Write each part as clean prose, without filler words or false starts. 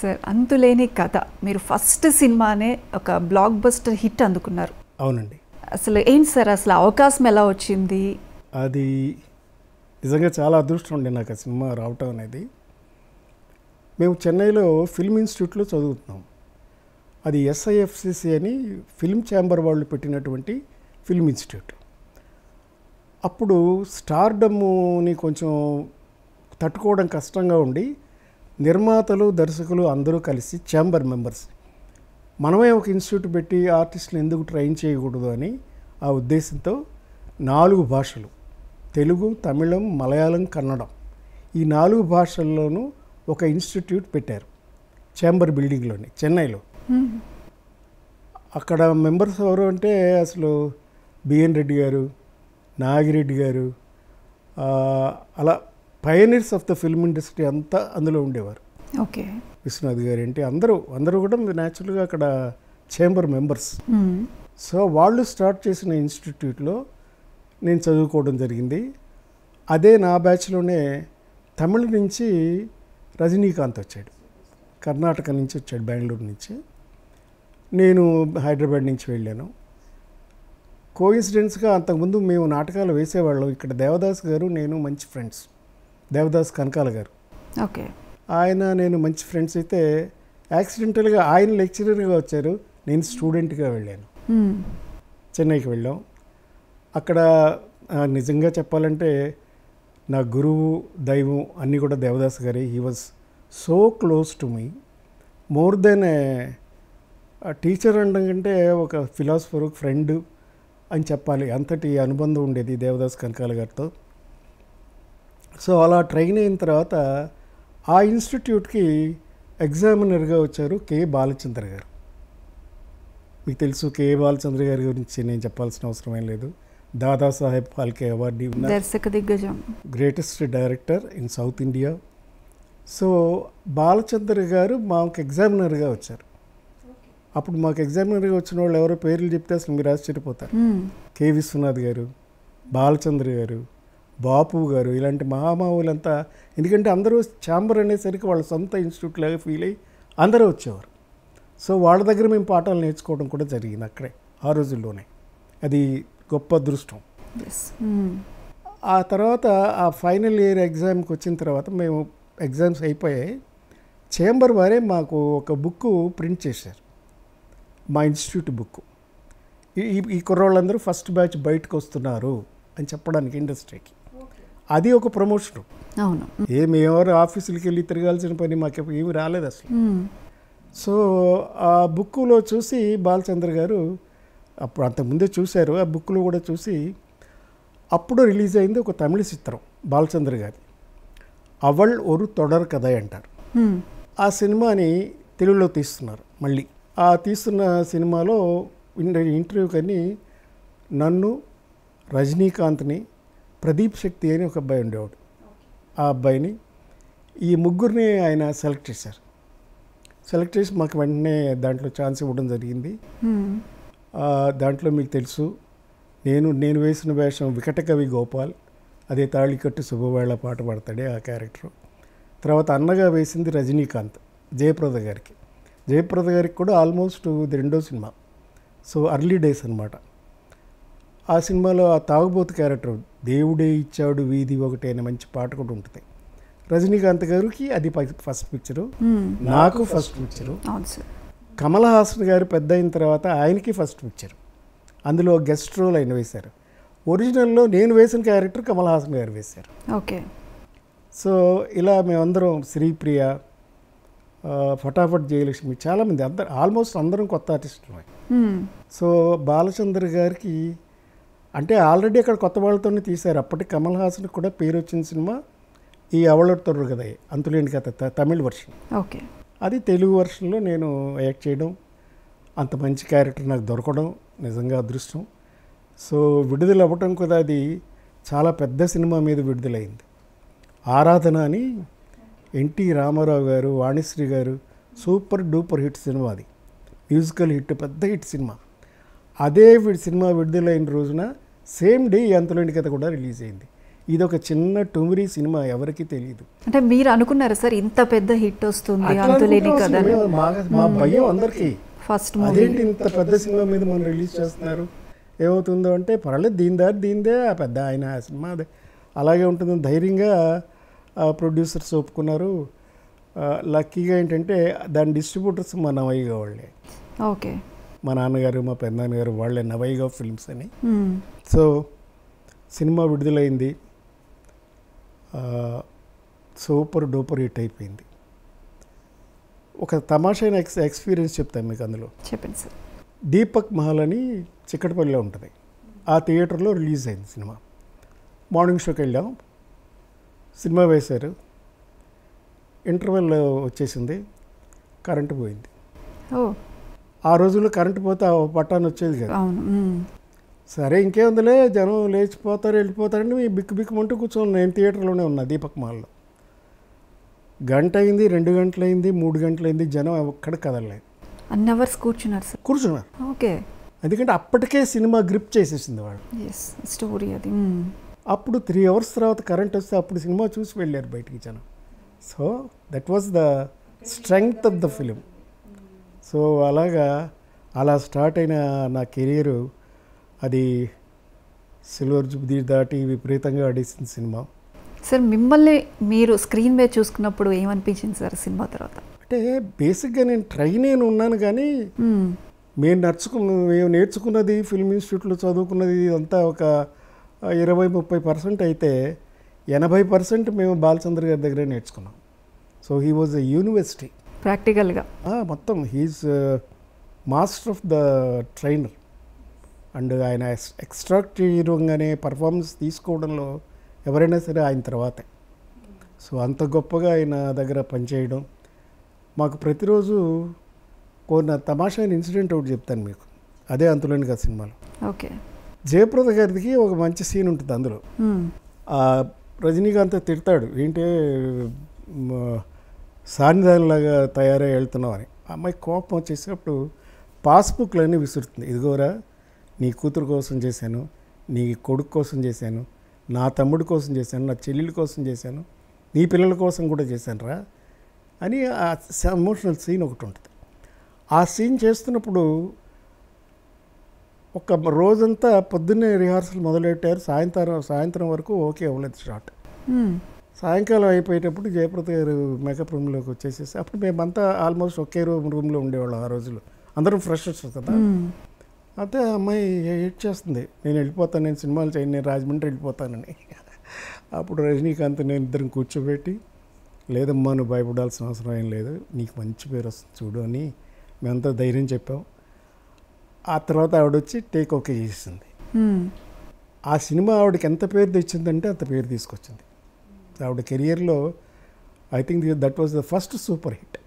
Sir అంతులేని కథ మీరు ఫస్ట్ సినిమానే ఒక బ్లాక్ బస్టర్ హిట్ అందుకున్నారు. అవునండి. అసలు ఏంటి సార్ అసలు అవకాశం ఎలా వచ్చింది? అది నిజంగా చాలా అదృష్టం ఉండే నాకు ఆ సినిమా రావటం అనేది. మేము చెన్నైలో ఫిల్మ్ ఇన్స్టిట్యూట్లో చదువుతున్నాం. అది ఎస్ఐఎఫ్సిసి అని ఫిల్మ్ ఛాంబర్ వాళ్ళు పెట్టినటువంటి ఫిల్మ్ ఇన్స్టిట్యూట్. అప్పుడు స్టార్డమ్ని కొంచెం తట్టుకోవడం కష్టంగా ఉండి నిర్మాతలు దర్శకులు అందరూ కలిసి ఛాంబర్ మెంబర్స్ మనమే ఒక ఇన్స్టిట్యూట్ పెట్టి ఆర్టిస్టులు ఎందుకు ట్రైన్ చేయకూడదు అని ఆ ఉద్దేశంతో 4 భాషలు తెలుగు, తమిళం, మలయాళం, కన్నడం ఈ 4 భాషల్లోనూ ఒక ఇన్స్టిట్యూట్ పెట్టారు ఛాంబర్ బిల్డింగ్లోని చెన్నైలో. అక్కడ మెంబర్స్ ఎవరు అంటే అసలు బిఎన్ రెడ్డి గారు, నాగిరెడ్డి గారు, అలా pioneers of the film industry అంతా అందులో ఉండేవారు. ఓకే. విశ్వనాథ్ గారు ఏంటి అందరూ కూడా న్యాచురల్గా అక్కడ ఛాంబర్ మెంబర్స్. సో వాళ్ళు స్టార్ట్ చేసిన ఇన్స్టిట్యూట్లో నేను చదువుకోవడం జరిగింది. అదే నా బ్యాచ్లోనే తమిళ నుంచి రజనీకాంత్ వచ్చాడు, కర్ణాటక నుంచి వచ్చాడు, బెంగళూరు నుంచి. నేను హైదరాబాద్ నుంచి వెళ్ళాను. కోఇన్సిడెన్స్గా అంతకుముందు మేము నాటకాలు వేసేవాళ్ళం. ఇక్కడ దేవదాస్ గారు నేను మంచి ఫ్రెండ్స్, దేవదాస్ కనకాల గారు. ఓకే. ఆయన నేను మంచి ఫ్రెండ్స్ అయితే యాక్సిడెంటల్గా ఆయన లెక్చరర్గా వచ్చారు, నేను స్టూడెంట్గా వెళ్ళాను. చెన్నైకి వెళ్ళాం. అక్కడ నిజంగా చెప్పాలంటే నా గురువు దైవం అన్నీ కూడా దేవదాస్ గారే. He was so close to me, more than teacher అనడం కంటే ఒక ఫిలాసఫర్, ఫ్రెండ్ అని చెప్పాలి. అంతటి అనుబంధం ఉండేది దేవదాస్ కనకాల గారితో. సో అలా ట్రైన్ అయిన తర్వాత ఆ ఇన్స్టిట్యూట్కి ఎగ్జామినర్గా వచ్చారు కె బాలచంద్ర గారు. మీకు తెలుసు కె బాలచంద్ర గారి గురించి నేను చెప్పాల్సిన అవసరం ఏం లేదు. దాదాసాహెబ్ ఫాల్కే అవార్డు ఉన్న దర్శక దిగ్గజం, greatest director in south India. So Balachandra గారు మాకు ఎగ్జామినర్గా వచ్చారు. అప్పుడు మాకు ఎగ్జామినర్గా వచ్చిన వాళ్ళు ఎవరో పేర్లు చెప్తే అసలు మీరు ఆశ్చర్యపోతారు. కె విశ్వనాథ్ గారు, బాలచంద్ర గారు, బాపు గారు, ఇలాంటి మహామావులంతా. ఎందుకంటే అందరూ ఛాంబర్ అనేసరికి వాళ్ళ సొంత ఇన్స్టిట్యూట్ లాగా ఫీల్ అయ్యి అందరూ వచ్చేవారు. సో వాళ్ళ దగ్గర మేము పాఠాలు నేర్చుకోవడం కూడా జరిగింది అక్కడే, ఆ రోజుల్లోనే. అది గొప్ప అదృష్టం. ఆ తర్వాత ఆ ఫైనల్ ఇయర్ ఎగ్జామ్కి వచ్చిన తర్వాత మేము ఎగ్జామ్స్ అయిపోయాయి. ఛాంబర్ వారే మాకు ఒక బుక్ ప్రింట్ చేశారు, మా ఇన్స్టిట్యూట్ బుక్. ఈ కుర్రోళ్ళందరూ ఫస్ట్ బ్యాచ్ బయటకు వస్తున్నారు అని చెప్పడానికి ఇండస్ట్రీకి. అది ఒక ప్రమోషను. అవును. ఎవరు ఆఫీసులకి వెళ్ళి తిరగాల్సిన పని మాకు ఏమి రాలేదు అసలు. సో ఆ బుక్లో చూసి బాలచంద్ర గారు, అప్పుడు అంతకుముందే చూశారు, ఆ బుక్లో కూడా చూసి అప్పుడు రిలీజ్ అయింది ఒక తమిళ చిత్రం బాలచంద్ర గారి, అవళ్ ఒరు తొడర్ కథ అంటారు. ఆ సినిమాని తెలుగులో తీస్తున్నారు మళ్ళీ. ఆ తీస్తున్న సినిమాలో ఇంటర్వ్యూ కానీ నన్ను, రజనీకాంత్ని, ప్రదీప్ శక్తి అని ఒక అబ్బాయి ఉండేవాడు, ఆ అబ్బాయిని, ఈ ముగ్గురిని ఆయన సెలెక్ట్ చేశారు. సెలెక్ట్ చేసి మాకు వెంటనే దాంట్లో ఛాన్స్ ఇవ్వడం జరిగింది. దాంట్లో మీకు తెలుసు నేను వేసిన వేషం వికటకవి గోపాల్, అదే తాళికట్టు శుభవేళ పాట పాడతాడే ఆ క్యారెక్టర్. తర్వాత అన్నగా వేసింది రజనీకాంత్, జయప్రద గారికి. జయప్రద గారికి కూడా ఆల్మోస్ట్ ఇది 2వ సినిమా, సో అర్లీ డేస్ అనమాట. ఆ సినిమాలో ఆ తాగుబోతు క్యారెక్టర్, దేవుడే ఇచ్చాడు వీధి ఒకటి అనే మంచి పాట కూడా ఉంటుంది. రజనీకాంత్ గారికి అది ఫస్ట్ పిక్చరు, నాకు ఫస్ట్ పిక్చరు. కమల్ హాసన్ గారు పెద్ద అయిన తర్వాత ఆయనకి ఫస్ట్ పిక్చరు. అందులో గెస్ట్ రోల్ ఆయన వేశారు. ఒరిజినల్లో నేను వేసిన క్యారెక్టర్ కమల్ హాసన్ గారు వేశారు. ఓకే. సో ఇలా మేమందరం, శ్రీప్రియ, ఫటాఫట్ జయలక్ష్మి, చాలామంది, ఆల్మోస్ట్ అందరం కొత్త ఆర్టిస్టులు. సో బాలచంద్ర గారికి అంటే ఆల్రెడీ అక్కడ కొత్త వాళ్ళతోనే తీశారు. అప్పటికి కమల్ హాసన్ కూడా పేరు వచ్చిన సినిమా ఈ అవళొడతారు కదా, అంతులేని కథ, తమిళ్ వర్షన్. ఓకే. అది తెలుగు వర్షన్లో నేను యాక్ట్ చేయడం, అంత మంచి క్యారెక్టర్ నాకు దొరకడం నిజంగా అదృష్టం. సో విడుదల అవ్వటం కూడా అది చాలా పెద్ద సినిమా మీద విడుదలైంది. ఆరాధన అని ఎన్టీ రామారావు గారు, వాణిశ్రీ గారు, సూపర్ డూపర్ హిట్ సినిమా. అది మ్యూజికల్ హిట్, పెద్ద హిట్ సినిమా. అదే సినిమా విడుదలైన రోజున సేమ్ డే ఈ అంతులేని కథ కూడా రిలీజ్ అయింది. ఇది ఒక చిన్న టుమిరీ సినిమా, ఎవరికి తెలియదు. అంటే మీరు అనుకున్నారా సార్ ఇంత పెద్ద హిట్ వస్తుంది అంతులేని కథ? మా భయం అందరికీ ఫస్ట్ అదేంటి ఇంత పెద్ద సినిమా మీద మనం రిలీజ్ చేస్తున్నారు, ఏమవుతుందో అంటే పర్వాలేదు దీందే పెద్ద ఆయన సినిమా అదే అలాగే ఉంటుందని ధైర్యంగా ప్రొడ్యూసర్స్ ఒప్పుకున్నారు. లక్కీగా ఏంటంటే దాని డిస్ట్రిబ్యూటర్స్ మా నవైగా వాళ్ళే. ఓకే. మా నాన్నగారు మా పెద్దనాన్నగారు వాళ్ళే, నవైగా ఫిల్మ్స్ అని. సో సినిమా విడుదలైంది, సూపర్ డూపర్ హిట్ అయిపోయింది. ఒక తమాషైన ఎక్స్పీరియన్స్ చెప్తాను మీకు అందులో. చెప్పండి సార్. దీపక్ మహల్ అని చిక్కటపల్లిలో ఉంటుంది, ఆ థియేటర్లో రిలీజ్ అయింది సినిమా. మార్నింగ్ షోకి వెళ్ళాం, సినిమా వేశారు, ఇంటర్వెల్ వచ్చేసింది, కరెంటు పోయింది. ఆ రోజుల్లో కరెంటు పోతే పట్టాన్ని వచ్చేది కదా. సరే ఇంకేముందిలే జనం లేచిపోతారు వెళ్ళిపోతారని బిక్కు కూర్చొని నేను థియేటర్లోనే ఉన్నా దీపక్ మాల్లో. గంట అయింది, 2 గంటలు అయింది, 3 గంటలు అయింది, జనం ఎక్కడ కదలలేదు. అన్ని అవర్స్ కూర్చున్నారు సార్? కూర్చున్నారు. ఓకే. ఎందుకంటే అప్పటికే సినిమా గ్రిప్ చేసేసింది వాడు స్టోరీ అది. అప్పుడు 3 అవర్స్ తర్వాత కరెంట్ వస్తే అప్పుడు సినిమా చూసి వెళ్ళారు బయటికి జనం. So that was the strength of the film. So అలా స్టార్ట్ అయిన నా కెరీరు అది సిల్వర్ జూబ్లీ దాటి విపరీతంగా ఆడేసిన సినిమా. సార్ మిమ్మల్ని మీరు స్క్రీన్ మీద చూసుకున్నప్పుడు ఏమనిపించింది సార్ సినిమా తర్వాత? అంటే బేసిక్గా నేను ట్రైన్ ఉన్నాను కానీ మేము నేర్చుకున్నది ఫిల్మ్ ఇన్స్టిట్యూట్లో చదువుకున్నది అంతా ఒక 20-30% అయితే 80% మేము బాలచంద్ర గారి దగ్గరే నేర్చుకున్నాం. So he was a university ప్రాక్టికల్గా మొత్తం. He's master of the trainer. And ఆయన ఎక్స్ట్రాక్ట్ చేయడంగానే పర్ఫార్మెన్స్ తీసుకోవడంలో ఎవరైనా సరే ఆయన తర్వాతే. సో అంత గొప్పగా ఆయన దగ్గర పనిచేయడం. మాకు ప్రతిరోజు కొన్ని తమాషైన ఇన్సిడెంట్ ఒకటి చెప్తాను మీకు, అదే అంతులేని కథ సినిమాలో. ఓకే. జయప్రద గారికి ఒక మంచి సీన్ ఉంటుంది అందులో. రజనీకాంత్ తిడతాడు, ఏంటి సాన్నిధానంలాగా తయారై వెళ్తున్నావు అని. అమ్మాయి కోపం వచ్చేసినప్పుడు పాస్బుక్లన్నీ విసురుతుంది. ఇదిగోరా నీ కూతురు కోసం చేశాను, నీ కొడుకు కోసం చేశాను, నా తమ్ముడి కోసం చేశాను, నా చెల్లెల కోసం చేశాను, నీ పిల్లల కోసం కూడా చేశాను రా అని ఎమోషనల్ సీన్ ఒకటి ఉంటుంది. ఆ సీన్ చేస్తున్నప్పుడు ఒక రోజంతా పొద్దున్నే రిహార్సల్ మొదలెట్టారు, సాయంత్రం వరకు ఓకే అవ్వలేదు షాట్. సాయంకాలం అయిపోయేటప్పుడు జయప్రద గారు మేకప్ రూమ్లోకి వచ్చేసేసి, అప్పుడు మేమంతా ఆల్మోస్ట్ ఒకే రూమ్లో ఉండేవాళ్ళం ఆ రోజుల్లో, అందరం ఫ్రెషర్స్ కదా. అయితే అమ్మాయి ఏడ్ చేస్తుంది, నేను వెళ్ళిపోతాను, నేను సినిమాలు చేయను, నేను రాజమండ్రి వెళ్ళిపోతానని. అప్పుడు రజనీకాంత్ నేను ఇద్దరం కూర్చోబెట్టి, లేదమ్మా నువ్వు భయపడాల్సిన అవసరం ఏం లేదు, నీకు మంచి పేరు వస్తుంది చూడు అని మేమంతా ధైర్యం చెప్పాం. ఆ తర్వాత ఆవిడ వచ్చి టేక్ ఓకే చేసింది. ఆ సినిమా ఆవిడకి ఎంత పేరు తెచ్చిందంటే అంత పేరు తీసుకొచ్చింది. ఆవిడ కెరియర్లో I think that was the first super hit.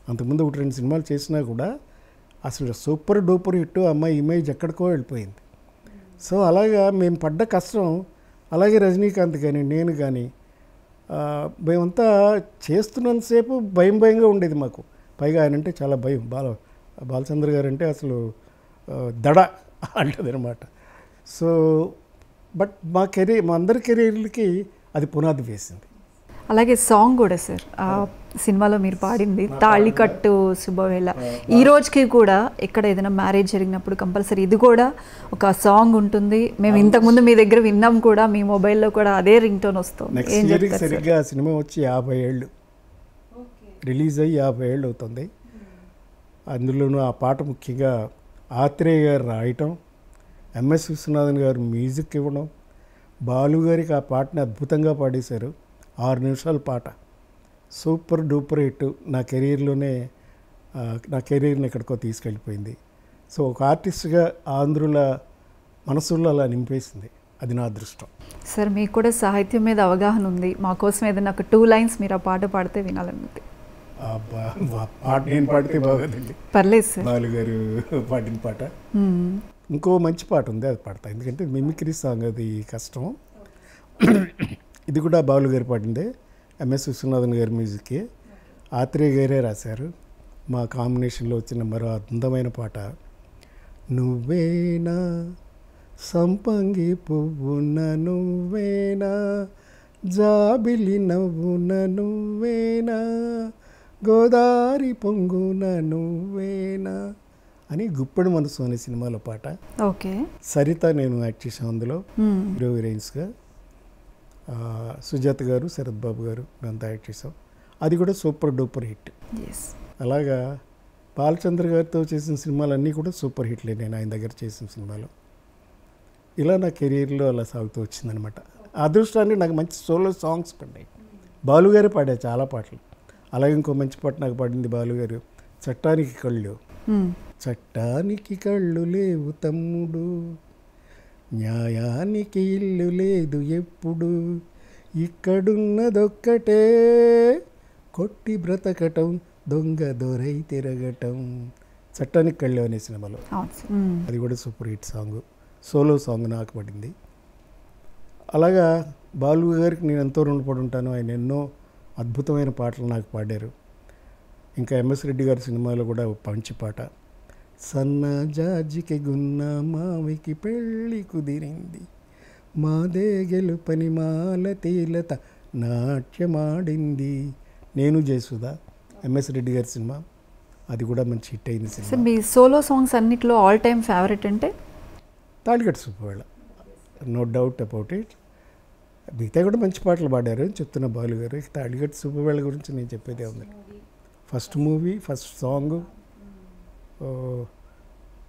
అంతకుముందు 1-2 సినిమాలు చేసినా కూడా అసలు సూపర్ డూపర్ హిట్, అమ్మాయి ఇమేజ్ ఎక్కడికో వెళ్ళిపోయింది. సో అలాగా మేము పడ్డ కష్టం, అలాగే రజనీకాంత్ కానీ నేను కానీ మేమంతా చేస్తున్నంతసేపు భయంగా ఉండేది మాకు. పైగా ఆయన అంటే చాలా భయం. బాలచంద్ర గారు అంటే అసలు దడ అంటది అనమాట. సో బట్ మా అందరి కెరీర్లకి అది పునాది వేసింది. అలాగే సాంగ్ కూడా సార్ ఆ సినిమాలో మీరు పాడింది తాళికట్టు శుభవేళ, ఈ రోజుకి కూడా ఎక్కడ ఏదైనా మ్యారేజ్ జరిగినప్పుడు కంపల్సరీ ఇది కూడా ఒక సాంగ్ ఉంటుంది. మేము ఇంతకుముందు మీ దగ్గర విన్నాం కూడా, మీ మొబైల్లో కూడా అదే రింగ్ టోన్ వస్తుంది. సరిగ్గా సినిమా వచ్చి 50 ఏళ్ళు రిలీజ్ అయ్యి 50 ఏళ్ళు అవుతుంది. అందులోనూ ఆ పాట ముఖ్యంగా ఆత్రేయ గారు రాయటం, ఎంఎస్ విశ్వనాథన్ గారు మ్యూజిక్ ఇవ్వడం, బాలు గారికి ఆ పాటని అద్భుతంగా పాడేశారు. 6 నిమిషాల పాట, సూపర్ డూపర్ హిట్. నా కెరీర్ని ఎక్కడికో తీసుకెళ్ళిపోయింది. సో ఒక ఆర్టిస్ట్గా ఆంధ్రుల మనసుల్లో అలా నింపేసింది. అది నా అదృష్టం. సార్ మీకు కూడా సాహిత్యం మీద అవగాహన ఉంది, మా కోసం ఏదైనా ఒక 2 లైన్స్ మీరు ఆ పాట పాడితే వినాలనుంది. పాట నేను పాడితే బాగోదండి, పర్లేదు సార్. బాలు గారు పాడిన పాట. ఇంకో మంచి పాట ఉంది, అది పాడతా, ఎందుకంటే మిమిక్రీ సాంగ్, అది కష్టం. ఇది కూడా బాలు గారు పాడిందే, ఎంఎస్ విశ్వనాథన్ గారి మ్యూజిక్కి, ఆత్రేయ గారే రాశారు. మా కాంబినేషన్లో వచ్చిన మరో అందమైన పాట. నువ్వేనా సంపంగి పువ్వున నువ్వేనా, జాబిలి నవ్వున నువ్వేనా, గోదారి పొంగున నువ్వేనా అని గుప్పెడు మనసు అనే సినిమాలో పాట. ఓకే. సరిత నేను యాక్ట్ చేసాం అందులో హీరోయిన్స్గా. సుజాత గారు, శరత్ బాబు గారు మేమంతా యాక్ట్ చేసాం. అది కూడా సూపర్ డూపర్ హిట్. అలాగా బాలచంద్ర గారితో చేసిన సినిమాలన్నీ కూడా సూపర్ హిట్లే నేను ఆయన దగ్గర చేసిన సినిమాలు. ఇలా నా కెరీర్లో అలా సాగుతూ వచ్చిందనమాట. అదృష్టాన్ని నాకు మంచి సోలో సాంగ్స్ పడ్డాయి. బాలుగారు పాడారు చాలా పాటలు. అలాగే ఇంకో మంచి పాట నాకు పాడింది బాలుగారు, చట్టానికి కళ్ళు. చట్టానికి కళ్ళు లేవు తమ్ముడు, న్యాయానికి ఇల్లు లేదు ఎప్పుడు, ఇక్కడున్నదొక్కటే కొట్టి బ్రతకటం, దొంగ దొరై తిరగటం. చట్టానికి కళ్ళు అనే సినిమాలో. అది కూడా super hit song, solo song నాకు పడింది. అలాగా బాలు గారికి నేను ఎంతో రుణపడి ఉంటాను. ఆయన ఎన్నో అద్భుతమైన పాటలు నాకు పాడారు. ఇంకా ఎంఎస్ రెడ్డి గారి సినిమాలో కూడా మంచి పాట, సన్న జాజికి గున్న మావికి పెళ్ళి కుదిరింది, మాదే గెలుపని మాల తేలత నాట్యమాడింది. నేను జయసుధా, ఎంఎస్ రెడ్డి గారి సినిమా, అది కూడా మంచి హిట్ అయింది సినిమా. మీ సోలో సాంగ్స్ అన్నిట్లో ఆల్ టైమ్ ఫేవరెట్ అంటే తాళికట్టు సుబ్బవేళ, నో డౌట్ అబౌట్ ఇట్. మిగతా కూడా మంచి పాటలు పాడారు చెప్తున్న బాలు గారు. తాళికట్టు సుబ్బవేళ గురించి నేను చెప్పేదే ఉంది. ఫస్ట్ మూవీ, ఫస్ట్ సాంగ్,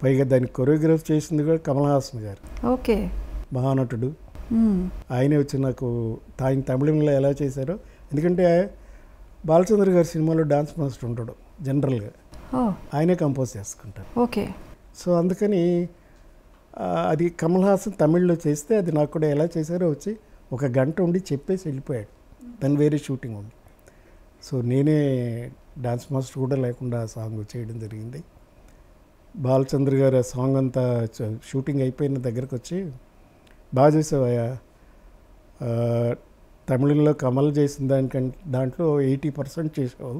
పైగా దాన్ని కొరియోగ్రాఫ్ చేసింది కూడా కమల్ హాసన్ గారు. ఓకే. మహానటుడు ఆయనే వచ్చి నాకు ఆయన తమిళంలో ఎలా చేశారో, ఎందుకంటే బాలచంద్ర గారి సినిమాలో డాన్స్ మాస్టర్ ఉంటాడు జనరల్గా, ఆయనే కంపోజ్ చేసుకుంటారు. ఓకే. సో అందుకని అది కమల్ హాసన్ తమిళ్లో చేస్తే అది నాకు కూడా ఎలా చేశారో వచ్చి 1 గంట ఉండి చెప్పేసి వెళ్ళిపోయాడు. దాని వేరే షూటింగ్ ఉంది. సో నేనే డాన్స్ మాస్టర్ కూడా లేకుండా ఆ సాంగ్ చేయడం జరిగింది. బాలచంద్ర గారు ఆ సాంగ్ అంతా షూటింగ్ అయిపోయిన దగ్గరకు వచ్చి, బాగా చేసావయ్యా, తమిళంలో కమల్ చేసిన దాంట్లో 80% చేసావు,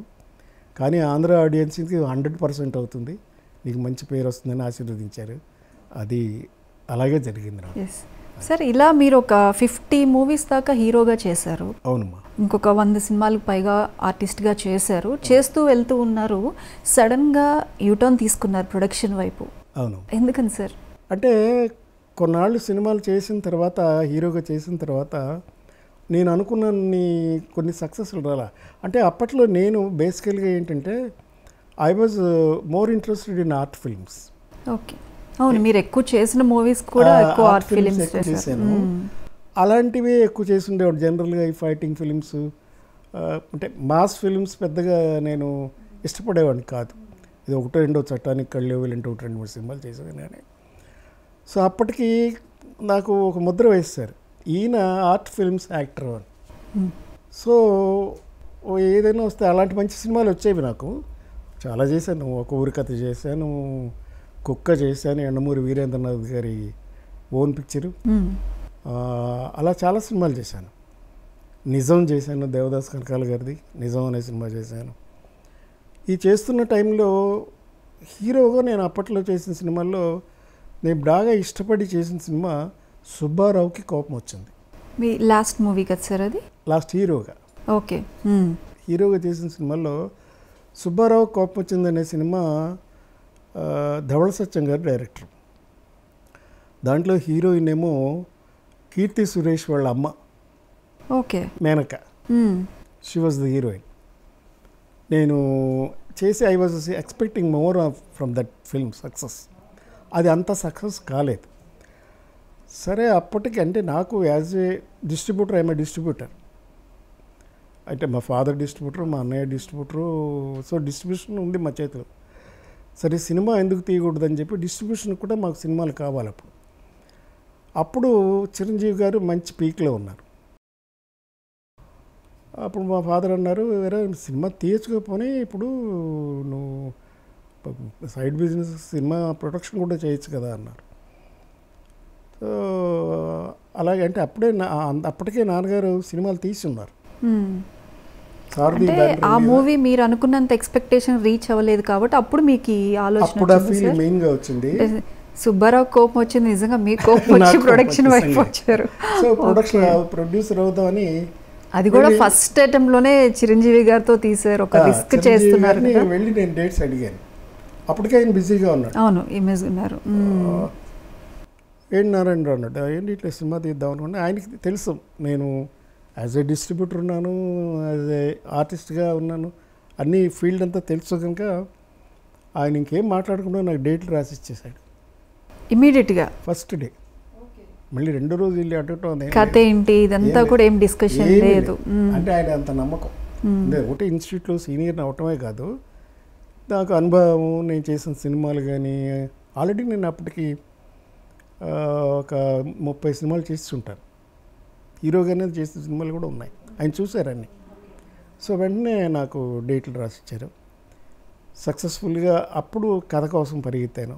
కానీ ఆంధ్ర ఆడియన్స్కి 100% అవుతుంది, నీకు మంచి పేరు వస్తుందని ఆశీర్వదించారు. అది అలాగే జరిగింది. సార్, ఇలా మీరు ఒక 50 మూవీస్ దాకా హీరోగా చేశారు. అవునమ్మా. ఇంకొక 100 సినిమాలకు పైగా ఆర్టిస్ట్గా చేశారు. చేస్తూ వెళ్తూ ఉన్నారు, సడన్గా యూటర్న్ తీసుకున్నారు ప్రొడక్షన్ వైపు. అవును. ఎందుకని సార్? అంటే కొన్నాళ్ళు సినిమాలు చేసిన తర్వాత, హీరోగా చేసిన తర్వాత నేను అనుకున్న కొన్ని సక్సెస్లు రాలా. అంటే అప్పట్లో నేను బేసికల్గా ఏంటంటే I was more interested in art films. Okay. అవును, మీరు ఎక్కువ చేసిన మూవీస్ కూడా ఎక్కువ ఆర్ట్ ఫిల్మ్స్ చేశాను. అలాంటివి ఎక్కువ చేసి ఉండేవాడు. జనరల్గా ఈ ఫైటింగ్ ఫిల్మ్స్, అంటే మాస్ ఫిల్మ్స్ పెద్దగా నేను ఇష్టపడేవాడిని కాదు. ఇది 1-2 చట్టానికి కళ్ళు ఇలాంటి 1-2-3 సినిమాలు చేసేది నేను. సో అప్పటికి నాకు ఒక ముద్ర వేశారు, ఈయన ఆర్ట్ ఫిల్మ్స్ యాక్టర్ అని. సో ఏదైనా వస్తే అలాంటి మంచి సినిమాలు వచ్చేవి నాకు. చాలా చేశాను. ఒక ఊరి కథ చేశాను, కుక్క చేశాను, యండమూరి వీరేంద్రనాథ్ గారి ఓన్ పిక్చరు, అలా చాలా సినిమాలు చేశాను. నిజం చేశాను, దేవదాస్ కనకాల గారిది నిజం అనే సినిమా చేశాను. ఈ చేస్తున్న టైంలో హీరోగా నేను అప్పట్లో చేసిన సినిమాల్లో నేను బాగా ఇష్టపడి చేసిన సినిమా సుబ్బారావుకి కోపం వచ్చింది. మీ లాస్ట్ మూవీ కదా సార్ అది? లాస్ట్ హీరోగా. ఓకే. హీరోగా చేసిన సినిమాల్లో సుబ్బారావు కోపం వచ్చింది అనే సినిమా ధవళ సత్యం గారు డైరెక్టర్. దాంట్లో హీరోయిన్ ఏమో కీర్తి సురేష్ వాళ్ళ అమ్మ. Okay. Menaka. She was the heroine. నేను చేసి I was expecting more from that film success. అది అంత సక్సెస్ కాలేదు. సరే, అప్పటికి అంటే నాకు as a distributor, I'm a distributor. అంటే మా ఫాదర్ డిస్ట్రిబ్యూటర్, మా అన్నయ్య డిస్ట్రిబ్యూటరు. సో డిస్ట్రిబ్యూషన్ ఉంది మా చేతిలో. సరే, సినిమా ఎందుకు తీయకూడదని చెప్పి డిస్ట్రిబ్యూషన్ కూడా మాకు సినిమాలు కావాలి. అప్పుడు చిరంజీవి గారు మంచి పీక్లో ఉన్నారు. అప్పుడు మా ఫాదర్ అన్నారు, వేరే సినిమా తీయచ్చుకోపోనీ, ఇప్పుడు నువ్వు సైడ్ బిజినెస్ సినిమా ప్రొడక్షన్ కూడా చేయొచ్చు కదా అన్నారు. సో అలాగే అంటే అప్పటికే నాన్నగారు సినిమాలు తీసి ఉన్నారు. ఆ మూవీ మీరు అనుకున్నంత ఎక్స్పెక్టేషన్ రీచ్ అవ్వలేదు కాబట్టి అప్పుడు మీకు ఈ ఆలోచన మెయిన్గా వచ్చింది. సుబ్బారావు కోపం వచ్చింది, నిజంగా మీ కోపం వచ్చి నాకు ప్రొడక్షన్ కోపం వైపు వచ్చారు. సో ప్రొడక్షన్ ప్రొడ్యూసర్ అవుదామని అది కూడా ఫస్ట్ అటెంప్ట్ లోనే చిరంజీవి గారితో తీశారు, ఒక రిస్క్ చేస్తున్నారు చిరంజీవి కదా. గారిని వెళ్ళి నేను డేట్స్ అడిగాను. అప్పటికే ఆయన బిజీగా ఉన్నాడు. అవును, ఇమేజ్ ఉన్నారు. ఏంటి నారాయణరావు అన్నాడు, ఏంటి ఇట్లా సినిమా తీద్దాం అనుకుంటే ఆయనకి తెలుసు నేను యాజ్ ఏ డిస్ట్రిబ్యూటర్ ఉన్నాను, యాజ్ ఏ ఆర్టిస్ట్గా ఉన్నాను, అన్ని ఫీల్డ్ అంతా తెలుసు కనుక ఆయన ఇంకేం మాట్లాడకుండా నాకు డేట్లు రాసి ఇచ్చేసాడు ఇమీడియట్గా ఫస్ట్ డే. మళ్ళీ రెండో రోజు వెళ్ళి అడగటం కథ ఏంటి ఇదంతా కూడా ఏం డిస్కషన్ లేదు. అంటే ఆయన అంత నమ్మకం. అంటే ఒకటి ఇన్స్టిట్యూట్లో సీనియర్ అవటమే కాదు, నాకు అనుభవం, నేను చేసిన సినిమాలు కానీ ఆల్రెడీ నేను అప్పటికి ఒక 30 సినిమాలు చేస్తుంటాను, హీరోగానే చేసిన సినిమాలు కూడా ఉన్నాయి, ఆయన చూశారన్నీ. సో వెంటనే నాకు డేట్లు రాసిచ్చారు సక్సెస్ఫుల్గా. అప్పుడు కథ కోసం పరిగెత్తాను.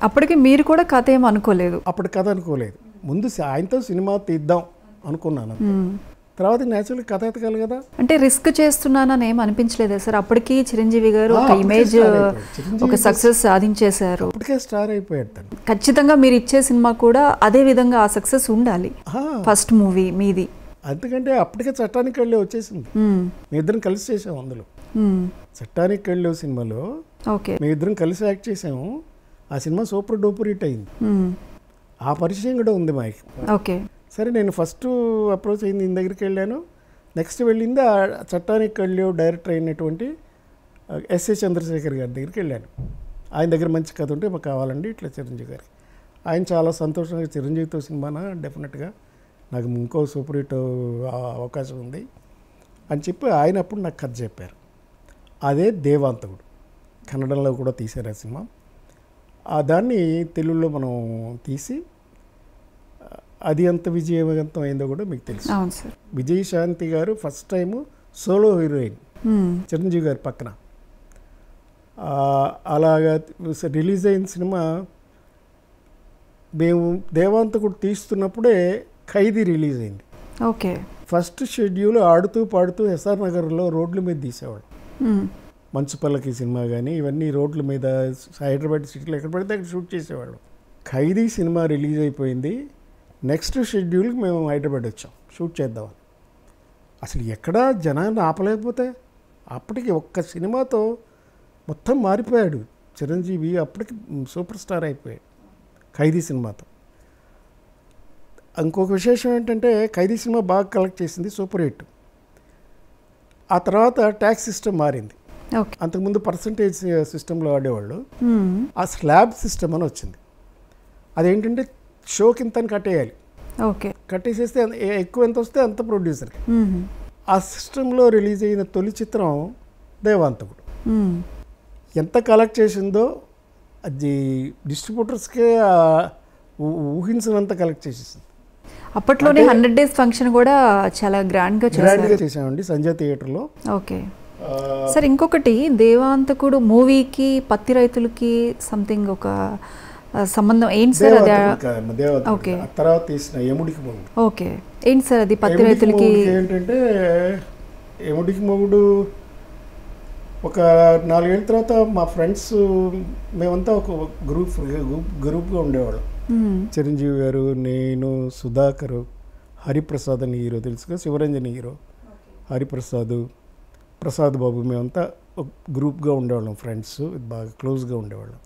అప్పటికి మీరు కూడా కథ ఏం అనుకోలేదు? అప్పుడు కథ అనుకోలేదు, ముందు ఆయనతో సినిమా తీద్దాం అనుకున్నాను. తర్వాత న్యాచురల్ కథ ఎతకాలి కదా. అంటే రిస్క్ చేస్తున్నానని ఏం అనిపించలేదా సార్? అప్పటికి చిరంజీవి గారు ఒక ఇమేజ్, ఒక సక్సెస్ సాధించేశారు, అప్పటికే స్టార్ అయిపోయాడు తను. ఖచ్చితంగా మీరు ఇచ్చే సినిమా కూడా అదే విధంగా ఆ సక్సెస్ ఉండాలి. ఫస్ట్ మూవీ మీది, అందుకంటే అప్పటికే చట్టానికి వెళ్ళి వచ్చేసింది. మీ ఇద్దరం కలిసి చేసాం అందులో. చట్టానికి వెళ్ళే సినిమాలో మీ ఇద్దరం కలిసి యాక్ట్ చేసాము. ఆ సినిమా సూపర్ డూపర్ హిట్ అయింది. ఆ పరిచయం కూడా ఉంది మాకు. ఓకే, సరే నేను ఫస్ట్ అప్రోచ్ అయింది ఈయన దగ్గరికి వెళ్ళాను. నెక్స్ట్ వెళ్ళింది ఆ చట్టానికి వెళ్ళి డైరెక్టర్ అయినటువంటి ఎస్ఏ చంద్రశేఖర్ గారి దగ్గరికి వెళ్ళాను. ఆయన దగ్గర మంచి కథ ఉంటే మాకు కావాలండి ఇట్లా చిరంజీవి గారికి. ఆయన చాలా సంతోషంగా చిరంజీవితో సినిమానా డెఫినెట్గా నాకు ఇంకో సూపర్ హిట్ అవకాశం ఉంది అని చెప్పి ఆయన అప్పుడు నాకు కథ చెప్పారు. అదే దేవాంతకుడు, కన్నడంలో కూడా తీశారు ఆ సినిమా. దాన్ని తెలుగులో మనం తీసి అది ఎంత విజయవంతం అయిందో కూడా మీకు తెలుసు. విజయశాంతి గారు first time solo heroine Chiranjeevi గారి పక్కన. అలాగా రిలీజ్ అయిన సినిమా మేము దేవాంతకుడు తీస్తున్నప్పుడే ఖైదీ రిలీజ్ అయింది. ఓకే, ఫస్ట్ షెడ్యూల్ ఆడుతూ పాడుతూ ఎస్ఆర్ నగర్లో రోడ్ల మీద తీసేవాడు. మంచుపల్లకి సినిమా కానీ ఇవన్నీ రోడ్ల మీద హైదరాబాద్ సిటీలో ఎక్కడ పడితే అక్కడ షూట్ చేసేవాళ్ళు. ఖైదీ సినిమా రిలీజ్ అయిపోయింది, నెక్స్ట్ షెడ్యూల్కి మేము హైదరాబాద్ వచ్చాం షూట్ చేద్దామని. అసలు ఎక్కడా జనాన్ని ఆపలేకపోతే అప్పటికి ఒక్క సినిమాతో మొత్తం మారిపోయాడు చిరంజీవి. అప్పటికి సూపర్ స్టార్ అయిపోయాడు ఖైదీ సినిమాతో. ఇంకొక విశేషం ఏంటంటే ఖైదీ సినిమా బాగా కలెక్ట్ చేసింది, సూపర్ హిట్. ఆ తర్వాత ట్యాక్స్ సిస్టమ్ మారింది. అంతకుముందు పర్సంటేజ్ సిస్టంలో ఆడేవాళ్ళు, ఆ స్లాబ్ సిస్టమ్ అని వచ్చింది. అదేంటంటే షోకి ఇంత కట్టేయాలి, కట్టేసేస్తే ఎక్కువ ఎంత వస్తే అంత ప్రొడ్యూసర్. ఆ సిస్టంలో రిలీజ్ అయిన తొలి చిత్రం దేవాంతకుడు. ఎంత కలెక్ట్ చేసిందో అది డిస్ట్రిబ్యూటర్స్కే ఊహించినంత కలెక్ట్ చేసేసింది. అప్పట్లోనే 100 days ఫంక్షన్ కూడా చాలా గ్రాండ్గా చేసామండి సంజయ్ థియేటర్లో. ఓకే సార్, ఇంకొకటి దేవాంతకుడు మూవీకి పత్తి రైతులకి సంథింగ్ ఒక సంబంధం ఏంటి సార్? అది ఓకే, తర్వాత తీసిన యముడికి మొగుడు. ఓకే, ఏంటి సార్ అది పత్తి రైతులకి? ఏంటంటే యముడికి మొగుడు ఒక 4 ఏళ్ళ తర్వాత మా ఫ్రెండ్స్ మేమంతా ఒక గ్రూప్గా ఉండేవాళ్ళం. చిరంజీవి గారు, నేను, సుధాకర్, హరిప్రసాద్ అని హీరో తెలుసుగా, శివరంజని హీరో, హరిప్రసాద్, ప్రసాద్ బాబు, మేమంతా ఒక గ్రూప్గా ఉండేవాళ్ళం, ఫ్రెండ్స్, బాగా క్లోజ్గా ఉండేవాళ్ళం.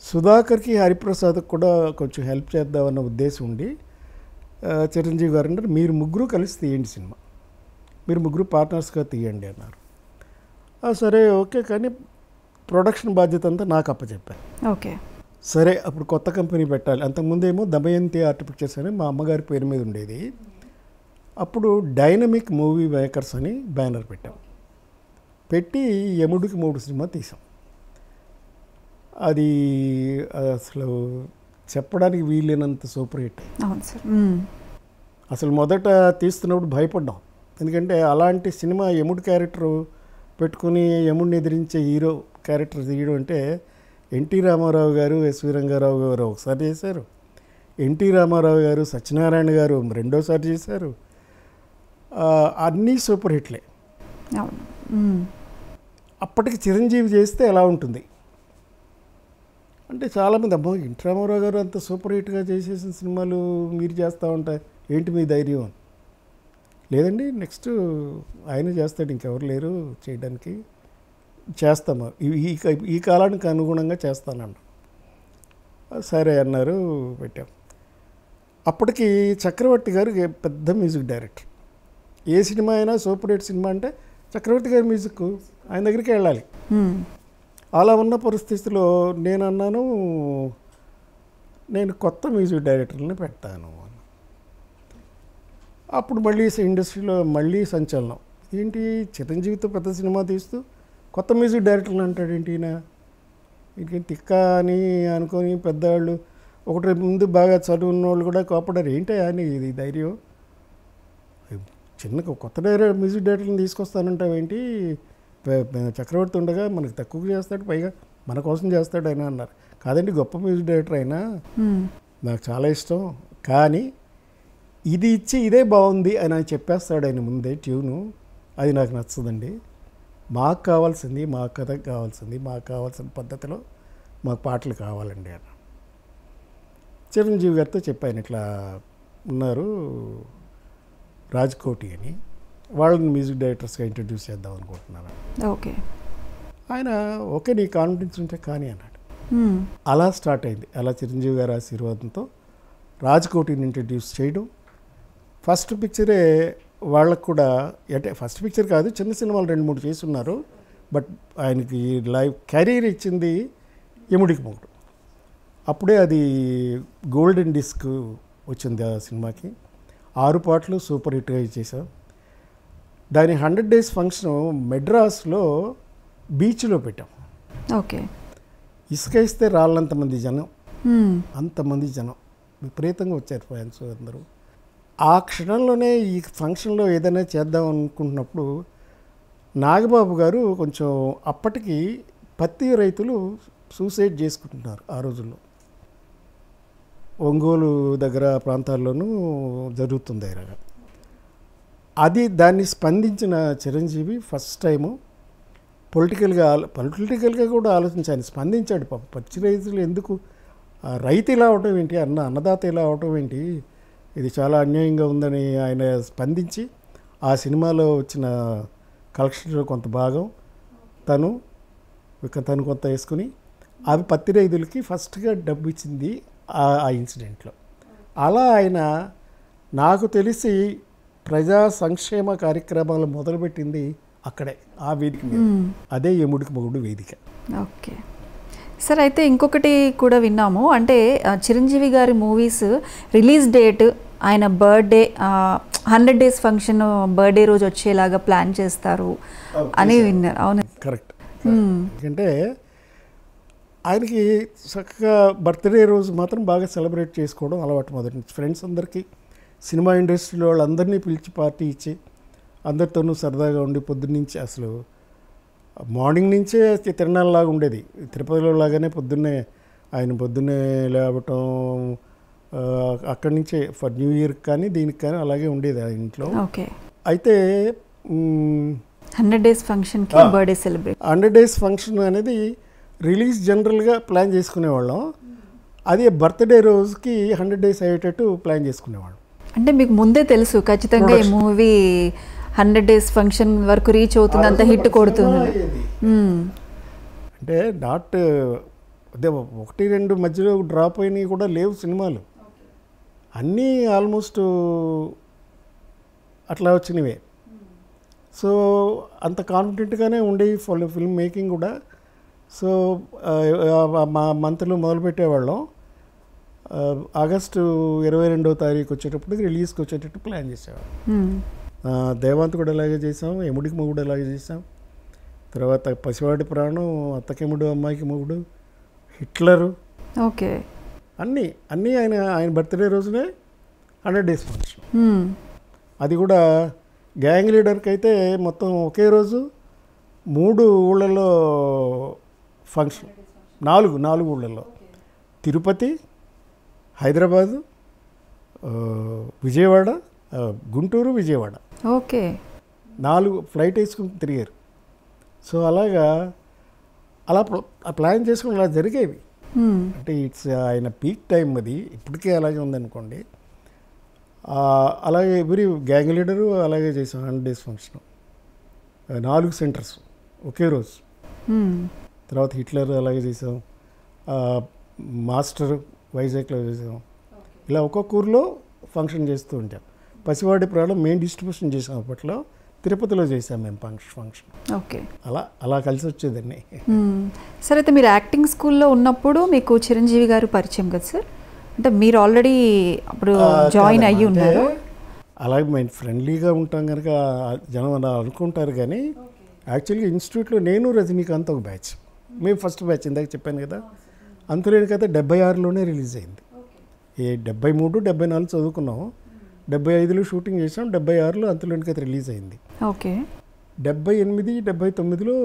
సుధాకర్కి హరిప్రసాద్కి కూడా కొంచెం హెల్ప్ చేద్దామన్న ఉద్దేశం ఉండి చిరంజీవి గారు అన్నారు, మీరు ముగ్గురు కలిసి తీయండి సినిమా, మీరు ముగ్గురు పార్ట్నర్స్గా తీయండి అన్నారు. సరే ఓకే, కానీ ప్రొడక్షన్ బాధ్యత అంతా నాకు అప్పచెప్పారు. ఓకే సరే, అప్పుడు కొత్త కంపెనీ పెట్టాలి. అంతకుముందేమో దమయంతి ఆర్ట్ పిక్చర్స్ అని మా అమ్మగారి పేరు మీద ఉండేది. అప్పుడు డైనమిక్ మూవీ మేకర్స్ అని బ్యానర్ పెట్టాం, పెట్టి యముడికి 3 సినిమా తీసాం. అది అసలు చెప్పడానికి వీలైనంత సూపర్ హిట్. అసలు మొదట తీస్తున్నప్పుడు భయపడ్డాం, ఎందుకంటే అలాంటి సినిమా యముడి క్యారెక్టర్ పెట్టుకుని యముడిని ఎదిరించే హీరో క్యారెక్టర్ తీయడం అంటే ఎన్టీ రామారావు గారు, ఎస్వి రంగారావు గారు ఒకసారి చేశారు, ఎన్టీ రామారావు గారు, సత్యనారాయణ గారు రెండోసారి చేశారు. అన్నీ సూపర్ హిట్లే. అప్పటికి చిరంజీవి చేస్తే ఎలా ఉంటుంది అంటే అంటే చాలామంది అమ్మో ఎన్టీ రామారావు గారు అంత సూపర్ హిట్గా చేసేసిన సినిమాలు మీరు చేస్తూ ఉంటారు ఏంటి మీ ధైర్యం అని. లేదండి నెక్స్ట్ ఆయన చేస్తాడు, ఇంకెవరు లేరు చేయడానికి, చేస్తాము ఈ కాలానికి అనుగుణంగా చేస్తానన్న. సరే అన్నారు, పెట్టాం. అప్పటికి చక్రవర్తి గారు పెద్ద మ్యూజిక్ డైరెక్టర్. ఏ సినిమా అయినా సూపర్ హిట్ సినిమా అంటే చక్రవర్తి గారి మ్యూజిక్ ఆయన దగ్గరికి వెళ్ళాలి. అలా ఉన్న పరిస్థితిలో నేను అన్నాను, నేను కొత్త మ్యూజిక్ డైరెక్టర్ని పెడతాను. అప్పుడు మళ్ళీ ఇండస్ట్రీలో మళ్ళీ సంచలనం. ఏంటి చిరంజీవితో పెద్ద సినిమా తీస్తూ కొత్త మ్యూజిక్ డైరెక్టర్లు అంటాడేంటి ఈయన, ఇంకేం తిక్క అని అనుకొని పెద్దవాళ్ళు ఒకటి ముందు బాగా చదువున్న వాళ్ళు కూడా కోపడారు. ఏంటి అని ఇది ధైర్యం, చిన్న కొత్త మ్యూజిక్ డైరెక్టర్ని తీసుకొస్తానంటావు ఏంటి, చక్రవర్తి ఉండగా మనకు తక్కువ చేస్తాడు, పైగా మన కోసం చేస్తాడు ఆయన అన్నారు. కాదండి గొప్ప మ్యూజిక్ డైరెక్టర్ అయినా నాకు చాలా ఇష్టం, కానీ ఇది ఇచ్చి ఇదే బాగుంది అని ఆయన చెప్పేస్తాడు ఆయన ముందే ట్యూను, అది నాకు నచ్చదండి, మాకు కావాల్సింది మా కథకు కావాల్సింది మాకు కావాల్సిన పద్ధతిలో మాకు పాటలు కావాలండి అన్న. చిరంజీవి గారితో చెప్పాను ఇట్లా ఉన్నారు రాజ్కోటి అని, వాళ్ళని మ్యూజిక్ డైరెక్టర్స్గా ఇంట్రడ్యూస్ చేద్దాం అనుకుంటున్నాను. ఓకే, ఆయన ఓకే నీ కాన్ఫిడెన్స్ ఉంటే కానీ అన్నాడు. అలా స్టార్ట్ అయింది. అలా చిరంజీవి గారి ఆశీర్వాదంతో రాజ్కోటిని ఇంట్రడ్యూస్ చేయడం. ఫస్ట్ పిక్చరే వాళ్ళకు కూడా, అంటే ఫస్ట్ పిక్చర్ కాదు, చిన్న సినిమాలు 2-3 చేస్తున్నారు. బట్ ఆయనకి లైవ్ కెరీర్ ఇచ్చింది యముడికి మొగుడు. అప్పుడే అది గోల్డెన్ డిస్క్ వచ్చింది ఆ సినిమాకి. 6 పాటలు సూపర్ హిట్గా చేశాం. దాని 100 days ఫంక్షన్ మెడ్రాస్లో బీచ్లో పెట్టాం. ఓకే, ఇసుక ఇస్తే రాళ్ళంతమంది జనం, అంతమంది జనం విపరీతంగా వచ్చారు ఫ్యాన్స్ అందరూ. ఆ క్షణంలోనే ఈ ఫంక్షన్లో ఏదైనా చేద్దాం అనుకుంటున్నప్పుడు నాగబాబు గారు కొంచెం అప్పటికి పత్తి రైతులు సూసైడ్ చేసుకుంటున్నారు ఆ రోజుల్లో, ఒంగోలు దగ్గర ప్రాంతాల్లోనూ జరుగుతుంది ఇలాగా. అది దాన్ని స్పందించిన చిరంజీవి ఫస్ట్ టైము పొలిటికల్గా కూడా ఆలోచించాను, స్పందించాడు. పాప పచ్చి రైతులు ఎందుకు, రైతు ఇలా అవటం ఏంటి, అన్నదాత ఇలా అవటం ఏంటి, ఇది చాలా అన్యాయంగా ఉందని ఆయన స్పందించి ఆ సినిమాలో వచ్చిన కలెక్షన్లో కొంత భాగం తను కొంత వేసుకుని అవి పత్తి రైతులకి ఫస్ట్గా డబ్బు ఇచ్చింది ఆ ఇన్సిడెంట్లో. అలా ఆయన నాకు తెలిసి ప్రజా సంక్షేమ కార్యక్రమాలు మొదలుపెట్టింది అక్కడే, ఆ వేదిక మీద. అదే యముడికి మొగుడు వేదిక. ఓకే సార్, అయితే ఇంకొకటి కూడా విన్నాము, అంటే చిరంజీవి గారి మూవీస్ రిలీజ్ డేట్ ఆయన బర్త్డే 100 days ఫంక్షన్ బర్త్డే రోజు వచ్చేలాగా ప్లాన్ చేస్తారు అని విన్నారు. అవును, కరెక్ట్. ఎందుకంటే ఆయనకి చక్కగా బర్త్డే రోజు మాత్రం బాగా సెలబ్రేట్ చేసుకోవడం అలవాటు. మొదటి నుంచి ఫ్రెండ్స్ అందరికీ, సినిమా ఇండస్ట్రీలో వాళ్ళందరినీ పిలిచి పార్టీ ఇచ్చి అందరితోనూ సరదాగా ఉండి పొద్దున్నుంచి అసలు మార్నింగ్ నుంచే తిరణాలలాగా ఉండేది. తిరుపతిలో లాగానే పొద్దున్నే లేవటం, అక్కడి నుంచే ఫర్ న్యూ ఇయర్ కానీ దీనికి కానీ అలాగే ఉండేది ఆ ఇంట్లో. ఓకే, అయితే 100 days ఫంక్షన్కి బర్త్డే సెలబ్రేట్. 100 days ఫంక్షన్ అనేది రిలీజ్ జనరల్గా ప్లాన్ చేసుకునేవాళ్ళం, అదే బర్త్డే రోజుకి 100 days అయ్యేటట్టు ప్లాన్ చేసుకునేవాళ్ళం. అంటే మీకు ముందే తెలుసు ఖచ్చితంగా ఈ మూవీ 100 days ఫంక్షన్ వరకు రీచ్ అవుతుంది, అంత హిట్ కొడుతుంది. అంటే నాట్ అదే 1-2 మధ్యలో డ్రాప్ అయినవి కూడా లేవు సినిమాలు, అన్నీ ఆల్మోస్ట్ అట్లా వచ్చినవే. సో అంత కాన్ఫిడెంట్గానే ఉండేవి ఫిల్మ్ మేకింగ్ కూడా. సో మా మంత్లో మొదలుపెట్టేవాళ్ళం, ఆగస్టు 22వ తారీఖు వచ్చేటప్పటికి రిలీజ్కి వచ్చేటట్టు ప్లాన్ చేసేవాళ్ళం. దేవాంత్ కూడా అలాగే చేసాం, యముడికి మొగుడు అలాగే చేసాం, తర్వాత పసివాడి ప్రాణం, అత్తకెముడు అమ్మాయికి మొగుడు, హిట్లరు, ఓకే అన్నీ ఆయన బర్త్డే రోజునే 100 days ఫంక్షన్. అది కూడా గ్యాంగ్ లీడర్కి అయితే మొత్తం ఒకే రోజు 3 ఊళ్ళల్లో ఫంక్షన్, 4 ఊళ్ళల్లో, తిరుపతి, హైదరాబాదు, విజయవాడ, గుంటూరు, విజయవాడ, ఓకే 4 ఫ్లైట్ వేసుకుని తిరిగారు. సో అలా ప్లాన్ చేసుకుని అలా జరిగేవి. అంటే ఇట్స్ ఆయన పీక్ టైం అది, ఇప్పటికే అలాగే ఉందనుకోండి. అలాగే ఎవ్రీ గ్యాంగ్ లీడరు అలాగే చేసాం 100 days ఫంక్షన్, 4 సెంటర్స్ ఒకే రోజు. తర్వాత హిట్లర్ అలాగే చేసాం, మాస్టర్ వైజాగ్లో చేసాం. ఇలా ఒక్కొక్క ఊరిలో ఫంక్షన్ చేస్తూ ఉంటాం. పసివాడి ప్రాణం మెయిన్ డిస్ట్రిబ్యూషన్ చేసాం అప్పట్లో, తిరుపతిలో చేసాం మేము ఫంక్షన్. ఓకే, అలా కలిసి వచ్చేదండి. సార్ అయితే మీరు యాక్టింగ్ స్కూల్లో ఉన్నప్పుడు మీకు చిరంజీవి గారు పరిచయం కదా సార్? అంటే మీరు ఆల్రెడీ అప్పుడు జాయిన్ అయ్యి ఉన్నారు. అలాగే మేము ఫ్రెండ్లీగా ఉంటాం కనుక జనం అలా అనుకుంటారు. కానీ యాక్చువల్గా ఇన్స్టిట్యూట్లో నేను రజనీకాంత్ ఒక బ్యాచ్, మేము ఫస్ట్ బ్యాచ్. ఇందాక చెప్పాను కదా, అంతులేని కథ 76లోనే రిలీజ్ అయింది. 73, 74 చదువుకున్నాం, 75లో షూటింగ్ చేసాం, 76లో అంతులేని కథ రిలీజ్ అయింది. ఓకే, 78, 79లో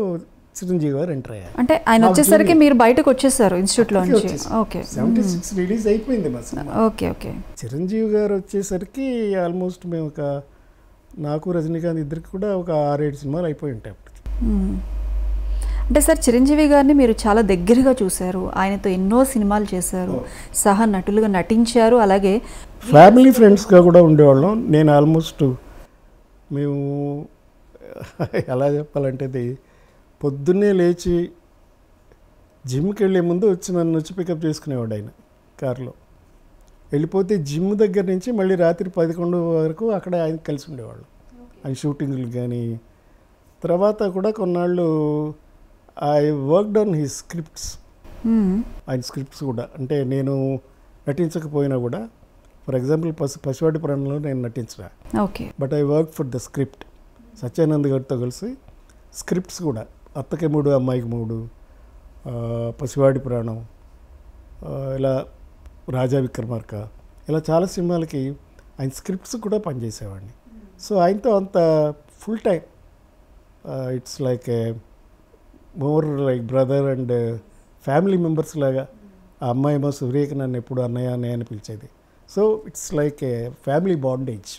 చిరంజీవి గారు ఎంటర్ అయ్యారు. అంటే ఆయన వచ్చేసరికి మీరు బయటకు వచ్చేసారు ఇన్స్టిట్యూట్లో నుంచి. ఓకే, 76 రిలీజ్ అయిపోయింది మా సినిమా. Okay okay. చిరంజీవి గారు వచ్చేసరికి ఆల్మోస్ట్ మేము నాకు రజనీకాంత్ ఇద్దరికి కూడా ఒక 6-7 సినిమాలు అయిపోయి ఉంటాయి అప్పుడు. అంటే సార్ చిరంజీవి గారిని మీరు చాలా దగ్గరగా చూశారు, ఆయనతో ఎన్నో సినిమాలు చేశారు, సహా నటులుగా నటించారు, అలాగే ఫ్యామిలీ ఫ్రెండ్స్గా కూడా ఉండేవాళ్ళం. నేను ఆల్మోస్ట్ మేము ఎలా చెప్పాలంటే పొద్దున్నే లేచి జిమ్కి వెళ్ళే ముందు నన్ను వచ్చి పికప్ చేసుకునేవాడు ఆయన కారులో. వెళ్ళిపోతే జిమ్ దగ్గర నుంచి మళ్ళీ రాత్రి 11 వరకు అక్కడ ఆయన కలిసి ఉండేవాళ్ళు, ఆయన షూటింగ్లు కానీ. తర్వాత కూడా కొన్నాళ్ళు I worked on his scripts, ఆయన స్క్రిప్ట్స్ కూడా. అంటే నేను నటించకపోయినా కూడా, ఫర్ ఎగ్జాంపుల్ పసివాడి ప్రాణంలో నేను నటించరా, okay, but I work for the script. Satyanand గారితో కలిసి స్క్రిప్ట్స్ కూడా, అత్తకి 3 అమ్మాయికి 3, పసివాడి ప్రాణం, ఇలా రాజా విక్రమార్క, ఇలా చాలా సినిమాలకి ఆయన స్క్రిప్ట్స్ కూడా పనిచేసేవాడిని. సో ఆయనతో అంత full time, it's like more like brother and family members లాగా. ఆ అమ్మాయి ఏమో సూర్యకి నన్ను ఎప్పుడు అన్నయ్య అన్నయ్య అని పిలిచేది. So it's like A family bondage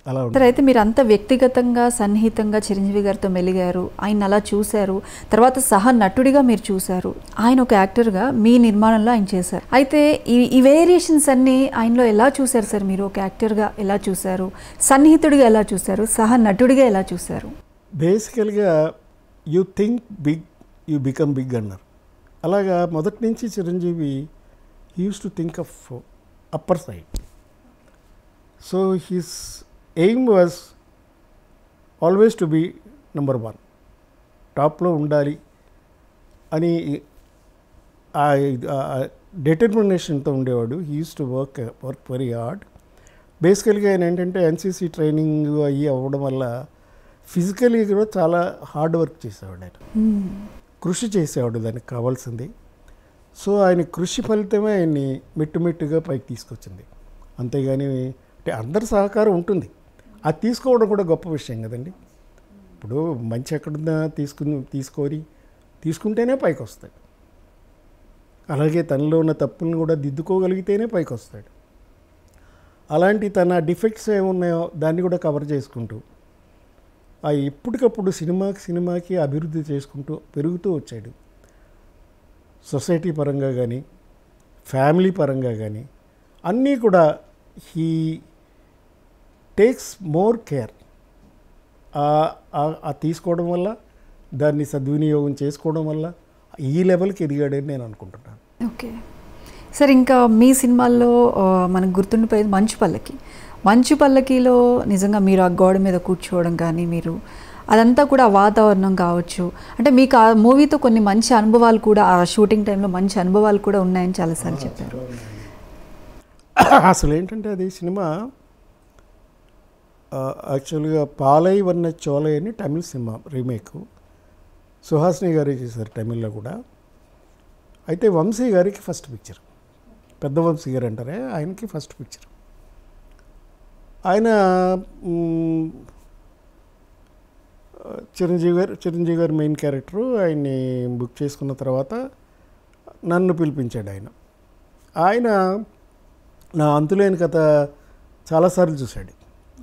అలా ఉంటుంది. అయితే మీరు అంత వ్యక్తిగతంగా సన్నిహితంగా చిరంజీవి గారితో మెలిగారు, ఆయన అలా చూశారు, తర్వాత సహా నటుడిగా మీరు చూశారు, ఆయన ఒక యాక్టర్గా మీ నిర్మాణంలో ఆయన చేశారు. అయితే ఈ వేరియేషన్స్ అన్నీ ఆయనలో ఎలా చూశారు సార్? మీరు ఒక యాక్టర్గా ఎలా చూశారు, సన్నిహితుడిగా ఎలా చూశారు, సహా నటుడిగా ఎలా చూశారు? బేసికల్గా you think big, you become big అన్నారు. అలాగా మొదటి నుంచి Chiranjeevi used to think of upper side. So his aim was always to be number 1, టాప్లో ఉండాలి అని డిటర్మినేషన్తో ఉండేవాడు. He used to work very hard. బేసికల్గా ఆయన ఏంటంటే ఎన్సీసీ ట్రైనింగ్ అయ్యి అవ్వడం వల్ల ఫిజికలీ కూడా చాలా హార్డ్ వర్క్ చేసేవాడు ఆయన, కృషి చేసేవాడు దానికి కావాల్సింది. సో ఆయన కృషి ఫలితమే ఆయన్ని మెట్టుమెట్టుగా పైకి తీసుకొచ్చింది. అంతేగాని అంటే అందరి సహకారం ఉంటుంది, అది తీసుకోవడం కూడా గొప్ప విషయం కదండి. ఇప్పుడు మంచి ఎక్కడున్నా తీసుకుంటేనే పైకి వస్తాడు. అలాగే తనలో ఉన్న తప్పులను కూడా దిద్దుకోగలిగితేనే పైకి వస్తాడు. అలాంటి తన డిఫెక్ట్స్ ఏమున్నాయో దాన్ని కూడా కవర్ చేసుకుంటూ ఎప్పటికప్పుడు సినిమాకి అభివృద్ధి చేసుకుంటూ పెరుగుతూ వచ్చాడు. సొసైటీ పరంగా కానీ, ఫ్యామిలీ పరంగా కానీ అన్నీ కూడా హీ టేక్స్ మోర్ కేర్. తీసుకోవడం వల్ల, దాన్ని సద్వినియోగం చేసుకోవడం వల్ల ఈ లెవెల్కి ఎదిగాడని నేను అనుకుంటున్నాను. ఓకే సార్, ఇంకా మీ సినిమాల్లో మనకు గుర్తుండిపోయేది మంచు పల్లకిలో నిజంగా మీరు ఆ గోడ మీద కూర్చోవడం కానీ, మీరు అదంతా కూడా వాతావరణం కావచ్చు, అంటే మీకు ఆ మూవీతో కొన్ని మంచి అనుభవాలు కూడా, ఆ షూటింగ్ టైంలో మంచి అనుభవాలు కూడా ఉన్నాయని చాలాసార్లు చెప్పారు. అసలు ఏంటంటే అది సినిమా యాక్చువల్గా పాలై వన్న చోలై అని తమిళ సినిమా రీమేక్, సుహాసిని గారే చేశారు తమిళ్లో కూడా. అయితే వంశీ గారికి ఫస్ట్ పిక్చర్, పెద్ద వంశీ గారు అంటారే, ఆయనకి ఫస్ట్ పిక్చర్. ఆయన చిరంజీవి గారు మెయిన్ క్యారెక్టరు. ఆయన్ని బుక్ చేసుకున్న తర్వాత నన్ను పిలిపించాడు ఆయన నా అంతులేని కథ చాలాసార్లు చూశాడు.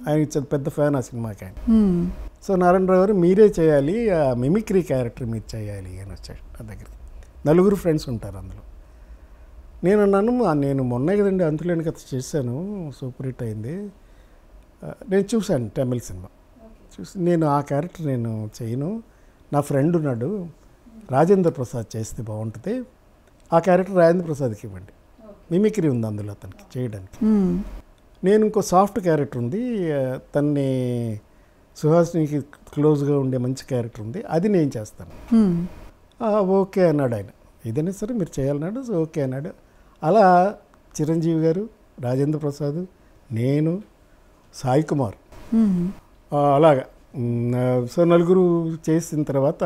ఆయన పెద్ద ఫ్యాన్ ఆ సినిమాకి ఆయన. సో నారాయణరావు గారు మీరే చేయాలి, ఆ మిమిక్రీ క్యారెక్టర్ మీరు చేయాలి అని వచ్చాడు నా దగ్గరికి. 4 ఫ్రెండ్స్ ఉంటారు అందులో. నేను అన్నాను నేను మొన్నే కదండి అంతులేని కథ చేశాను, సూపర్ హిట్ అయింది. నేను చూశాను తమిళ సినిమా చూసి, నేను ఆ క్యారెక్టర్ నేను చేయను, నా ఫ్రెండ్ ఉన్నాడు రాజేంద్ర ప్రసాద్ చేస్తే బాగుంటుంది, ఆ క్యారెక్టర్ రాజేంద్ర ప్రసాద్కి ఇవ్వండి, మిమిక్రీ ఉంది అందులో అతనికి చేయడానికి. నేను ఇంకో సాఫ్ట్ క్యారెక్టర్ ఉంది, తన్ని సుహాసినికి క్లోజ్గా ఉండే మంచి క్యారెక్టర్ ఉంది, అది నేను చేస్తాను. ఓకే అన్నాడు ఆయన, ఏదైనా సరే మీరు చేయాలన్నాడు. ఓకే అన్నాడు. అలా చిరంజీవి గారు, రాజేంద్ర ప్రసాద్, నేను, సాయి కుమార్, అలాగా సో నలుగురు చేసిన తర్వాత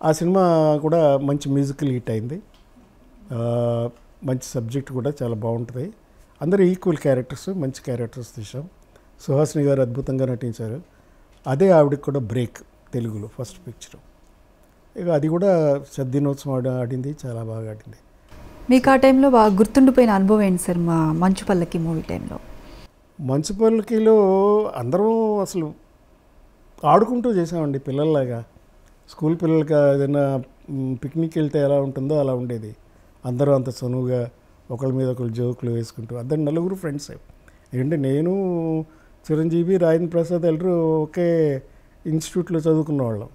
ఆ సినిమా కూడా మంచి మ్యూజికల్ హిట్ అయింది. మంచి సబ్జెక్ట్ కూడా చాలా బాగుంటుంది. అందరూ ఈక్వల్ క్యారెక్టర్స్, మంచి క్యారెక్టర్స్ తీసాం. సుహాసిని గారు అద్భుతంగా నటించారు. అదే ఆవిడకి కూడా బ్రేక్ తెలుగులో ఫస్ట్ పిక్చర్. ఇక అది కూడా దినోత్సవం ఆడింది, చాలా బాగా ఆడింది. మీకు ఆ టైంలో బాగా గుర్తుండిపోయిన అనుభవం ఏంటి సార్ మా మంచు పల్లకి మూవీ టైంలో? మంచు పల్లకిలో అందరం అసలు ఆడుకుంటూ చేసామండి పిల్లల్లాగా. స్కూల్ పిల్లలకి ఏదైనా పిక్నిక్ వెళ్తే ఎలా ఉంటుందో అలా ఉండేది. అందరూ అంత చనువుగా ఒకళ్ళ మీద ఒకళ్ళు జోకులు వేసుకుంటూ, అందరు నలుగురు ఫ్రెండ్స్. ఏంటంటే నేను, చిరంజీవి, రాజేంద్ర ప్రసాద్ ಎಲ್ಲರೂ ఒకే ఇన్స్టిట్యూట్లో చదువుకున్న వాళ్ళం.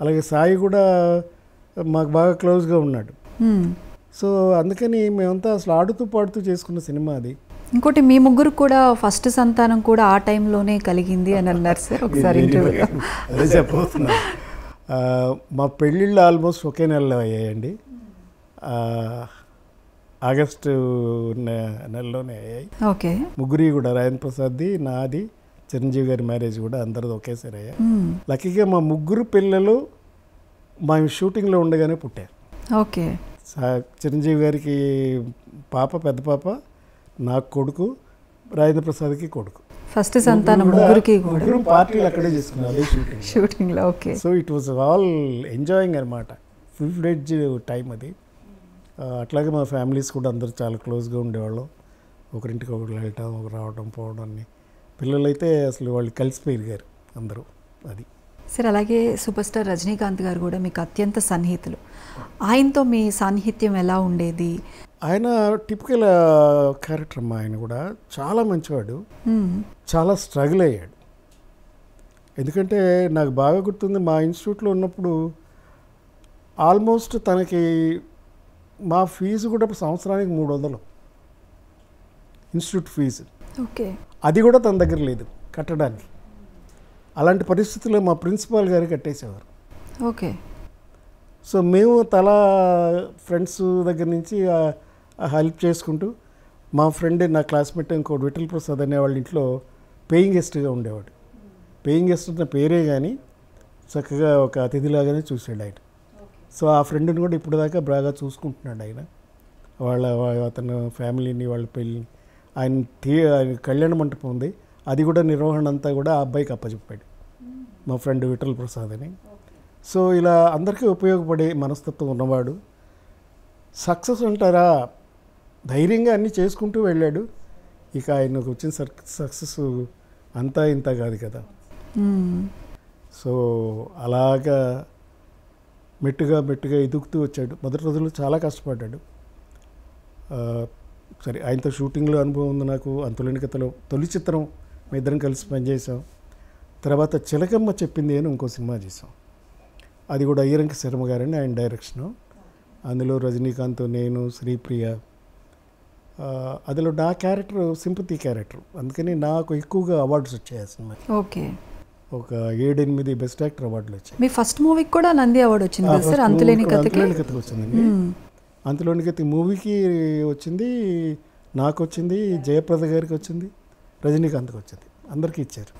అలాగే సాయి కూడా మాకు బాగా క్లోజ్గా ఉన్నాడు. సో అందుకని మేమంతా అసలు ఆడుతూ పాడుతూ చేసుకున్న సినిమా అది. ఇంకోటి మీ ముగ్గురు కూడా ఫస్ట్ సంతానం కూడా ఆ టైంలోనే కలిగింది అని అన్నారు సార్ ఒకసారి ఇంటర్వ్యూలో. అదే చెప్పబోతున్నా. మా పెళ్ళిళ్ళు ఆల్మోస్ట్ ఒకే నెలలో అయ్యాయండి. ఆగస్టు నెలలోనే అయ్యాయి. ఓకే. ముగ్గురి కూడా, రాజేంద్ర ప్రసాద్ది, నాది, చిరంజీవి గారి మ్యారేజ్ కూడా అందరిది ఒకేసారి అయ్యాయి. లక్కీగా మా ముగ్గురు పిల్లలు మా షూటింగ్లో ఉండగానే పుట్టారు. ఓకే. చిరంజీవి గారికి పాప, పెద్ద పాప, నాకు కొడుకు, రాజేంద్ర ప్రసాద్కి కొడుకు. ఫస్ట్ సంతానం ముగ్గురికి కూడా పార్టీలు అక్కడే చేసుకున్నారు షూటింగ్లో. Okay. So it was all enjoying అనమాట, ఫుల్ ఫ్లెడ్జ్ టైం అది. అట్లాగే మా ఫ్యామిలీస్ కూడా అందరూ చాలా క్లోజ్గా ఉండేవాళ్ళం. ఒకరింటికి ఒకరు వెళ్ళటం, ఒకరు రావడం పోవడం అన్ని. పిల్లలైతే అసలు వాళ్ళు కలిసిపోయారు అందరూ. అది సార్. అలాగే సూపర్ స్టార్ రజనీకాంత్ గారు కూడా మీకు అత్యంత సన్నిహితులు. ఆయనతో మీ సాన్నిహిత్యం ఎలా ఉండేది? ఆయన టిపికల్ క్యారెక్టర్ అమ్మా. ఆయన కూడా చాలా మంచివాడు, చాలా స్ట్రగుల్ అయ్యాడు. ఎందుకంటే నాకు బాగా గుర్తుంది, మా ఇన్స్టిట్యూట్లో ఉన్నప్పుడు ఆల్మోస్ట్ తనకి మా ఫీజు కూడా సంవత్సరానికి 300 ఇన్స్టిట్యూట్ ఫీజు. ఓకే. అది కూడా తన దగ్గర లేదు కట్టడానికి. అలాంటి పరిస్థితుల్లో మా ప్రిన్సిపాల్ గారు కట్టేసేవారు. ఓకే. సో మేము తలా ఫ్రెండ్స్ దగ్గర నుంచి హెల్ప్ చేసుకుంటూ, మా ఫ్రెండ్, నా క్లాస్మేట్ ఇంకోటి విఠల్ ప్రసాద్ అనే వాళ్ళ ఇంట్లో పేయింగ్ గెస్ట్గా ఉండేవాడు. పేయింగ్ గెస్ట్ అన్న పేరే కానీ చక్కగా ఒక అతిథిలాగానే చూసాడు ఆయన. సో ఆ ఫ్రెండ్ని కూడా ఇప్పుడు దాకా బాగా చూసుకుంటున్నాడు ఆయన. అతను ఫ్యామిలీని, వాళ్ళ పెళ్ళిని. ఆయన కళ్యాణ మంటపం ఉంది, అది కూడా నిర్వహణ అంతా కూడా ఆ అబ్బాయికి అప్పచెప్పాడు, మా ఫ్రెండ్ విఠల్ ప్రసాద్ అని. సో ఇలా అందరికీ ఉపయోగపడే మనస్తత్వం ఉన్నవాడు. సక్సెస్ అంటారా, ధైర్యంగా అన్నీ చేసుకుంటూ వెళ్ళాడు. ఇక ఆయనకు వచ్చిన సక్సెస్ అంతా ఇంత కాదు కదా. సో అలాగా మెట్టుగా ఎదుగుతూ వచ్చాడు. మొదటి రోజుల్లో చాలా కష్టపడ్డాడు. సరే, ఆయనతో షూటింగ్లో అనుభవం ఉంది నాకు. అంతులేని కథలో తొలి చిత్రం మేము ఇద్దరం కలిసి పనిచేసాం. తర్వాత చిలకమ్మ చెప్పింది అని ఇంకో సినిమా చేసాం. అది కూడా అయ్యరంకి శర్మ గారని ఆయన డైరెక్షను. అందులో రజనీకాంత్, నేను, శ్రీప్రియ. అందులో నా క్యారెక్టర్ సింపతి క్యారెక్టర్, అందుకని నాకు ఎక్కువగా అవార్డ్స్ వచ్చాయి ఆ సినిమా. ఓకే. ఒక 7-8 బెస్ట్ యాక్టర్ అవార్డులు వచ్చాయి. మీ ఫస్ట్ మూవీకి కూడా నంది అవార్డు వచ్చింది కదా సార్? అంతులేని కథకి వచ్చిందండి. అంతులేని కథ మూవీకి వచ్చింది, నాకు వచ్చింది, జయప్రద గారికి వచ్చింది, రజనీకాంత్కి వచ్చింది, అందరికీ ఇచ్చారు.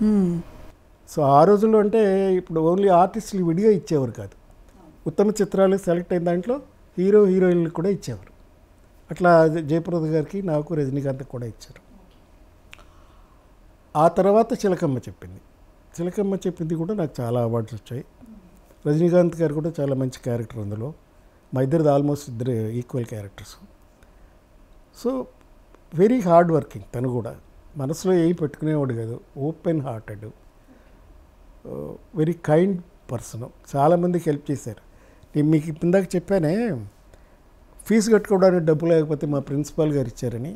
సో ఆ రోజుల్లో అంటే ఇప్పుడు ఓన్లీ ఆర్టిస్టులు విడిగా ఇచ్చేవారు కాదు, ఉత్తమ చిత్రాలు సెలెక్ట్ అయిన దాంట్లో హీరో హీరోయిన్లకు కూడా ఇచ్చేవారు. అట్లా జయప్రద గారికి, నాకు, రజనీకాంత్కి కూడా ఇచ్చారు. ఆ తర్వాత చిలకమ్మ చెప్పింది కూడా నాకు చాలా అవార్డ్స్ వచ్చాయి. రజనీకాంత్ గారు కూడా చాలా మంచి క్యారెక్టర్ అందులో. మా ఇద్దరిది ఆల్మోస్ట్ ఇద్దరు equal characters. So very hard working. తను కూడా మనసులో ఏం పెట్టుకునేవాడు కాదు, open hearted, very kind person. చాలామందికి హెల్ప్ చేశారు. నేను మీకు ఇందాక చెప్పానే, ఫీజు కట్టుకోవడానికి డబ్బు లేకపోతే మా ప్రిన్సిపాల్ గారు ఇచ్చారని.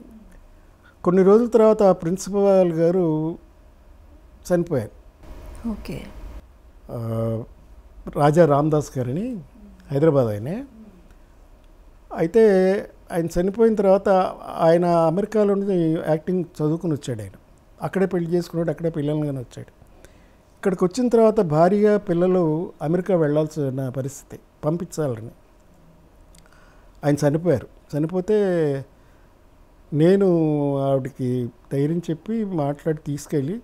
కొన్ని రోజుల తర్వాత ఆ ప్రిన్సిపాల్ గారు చనిపోయారు. ఓకే. రాజా రామదాస్ గారని హైదరాబాద్ ఆయనే. అయితే ఆయన చనిపోయిన తర్వాత ఆయన అమెరికాలో యాక్టింగ్ చదువుకుని వచ్చాడు. ఆయన అక్కడే పెళ్లి చేసుకున్నాడు, అక్కడే పిల్లలుగానే వచ్చాడు. ఇక్కడికి వచ్చిన తర్వాత భార్య పిల్లలు అమెరికా వెళ్ళాల్సిన పరిస్థితి, పంపించాలని. ఆయన చనిపోయారు. చనిపోతే నేను ఆవిడకి ధైర్యం చెప్పి మాట్లాడి తీసుకెళ్ళి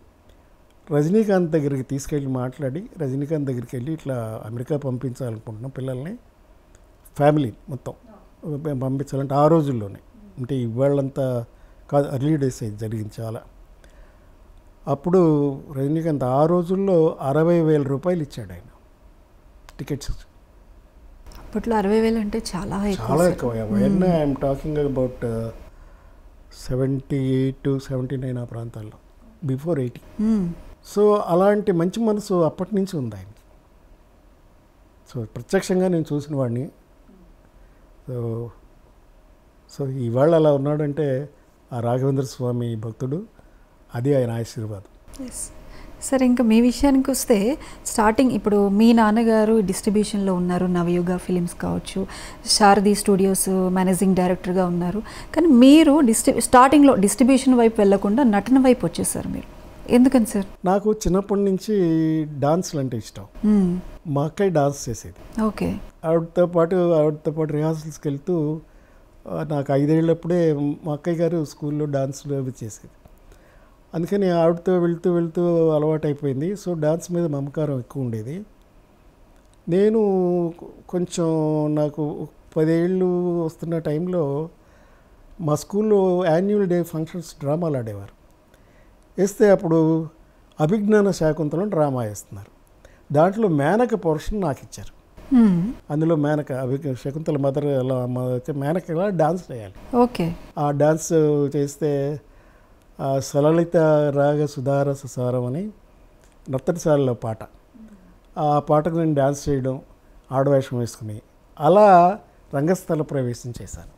రజనీకాంత్ దగ్గరికి తీసుకెళ్ళి మాట్లాడి రజనీకాంత్ దగ్గరికి వెళ్ళి ఇట్లా అమెరికా పంపించాలనుకుంటున్నాం పిల్లల్ని, ఫ్యామిలీ మొత్తం పంపించాలంటే ఆ రోజుల్లోనే, అంటే ఇవాళ్ళంతా కాదు, ఎర్లీ డేస్ అయితే జరిగింది చాలా. అప్పుడు రజనీకాంత్ ఆ రోజుల్లో 60,000 రూపాయలు ఇచ్చాడు ఆయన టికెట్స్. అప్పట్లో 60,000 అంటే చాలా ఎక్కువ. ఐఎమ్ టాకింగ్ అబౌట్ 78 to 79 ఆ ప్రాంతాల్లో, బిఫోర్ 80. సో అలాంటి మంచి మనసు అప్పటి నుంచి ఉంది ఆయనకి. సో ప్రత్యక్షంగా నేను చూసిన వాడిని. సో ఇవాళ అలా ఉన్నాడంటే ఆ రాఘవేంద్ర స్వామి భక్తుడు, అది ఆయన ఆశీర్వాదం. సరే, ఇంకా మీ విషయానికి వస్తే స్టార్టింగ్ ఇప్పుడు మీ నాన్నగారు డిస్ట్రిబ్యూషన్లో ఉన్నారు, నవయుగ ఫిలిమ్స్ కావచ్చు, శారది స్టూడియోస్ మేనేజింగ్ డైరెక్టర్గా ఉన్నారు. కానీ మీరు స్టార్టింగ్లో డిస్ట్రిబ్యూషన్ వైపు వెళ్లకుండా నటన వైపు వచ్చేసారు మీరు, ఎందుకని సార్? నాకు చిన్నప్పటి నుంచి డాన్స్లు అంటే ఇష్టం. మా అక్కయ్య డాన్స్ చేసేది. ఓకే. ఆవిడతో పాటు రిహార్సల్స్కి వెళ్తూ నాకు 5 ఏళ్ళప్పుడే మా అక్కయ్య గారు స్కూల్లో డాన్స్లు అవి చేసేది. అందుకని ఆవిడతో వెళ్తూ అలవాటు అయిపోయింది. సో డాన్స్ మీద మమకారం ఎక్కువ ఉండేది. నేను కొంచెం నాకు 10 ఏళ్ళు వస్తున్న టైంలో మా స్కూల్లో యాన్యువల్ డే ఫంక్షన్స్ డ్రామాలు ఆడేవారు. వేస్తే అప్పుడు అభిజ్ఞాన శాకుంతలం డ్రామా వేస్తున్నారు. దాంట్లో మేనక పోర్షన్ నాకు ఇచ్చారు. అందులో మేనక శకుంతల మదర్ ఎలా మేనక ఎలా డాన్స్ చేయాలి. ఓకే. ఆ డాన్స్ చేస్తే సలలిత రాగ సుధార సుసారం అని నర్తనశాలలో పాట, ఆ పాటకు నేను డాన్స్ చేయడం, ఆడవేషం వేసుకుని అలా రంగస్థల ప్రవేశం చేశాను.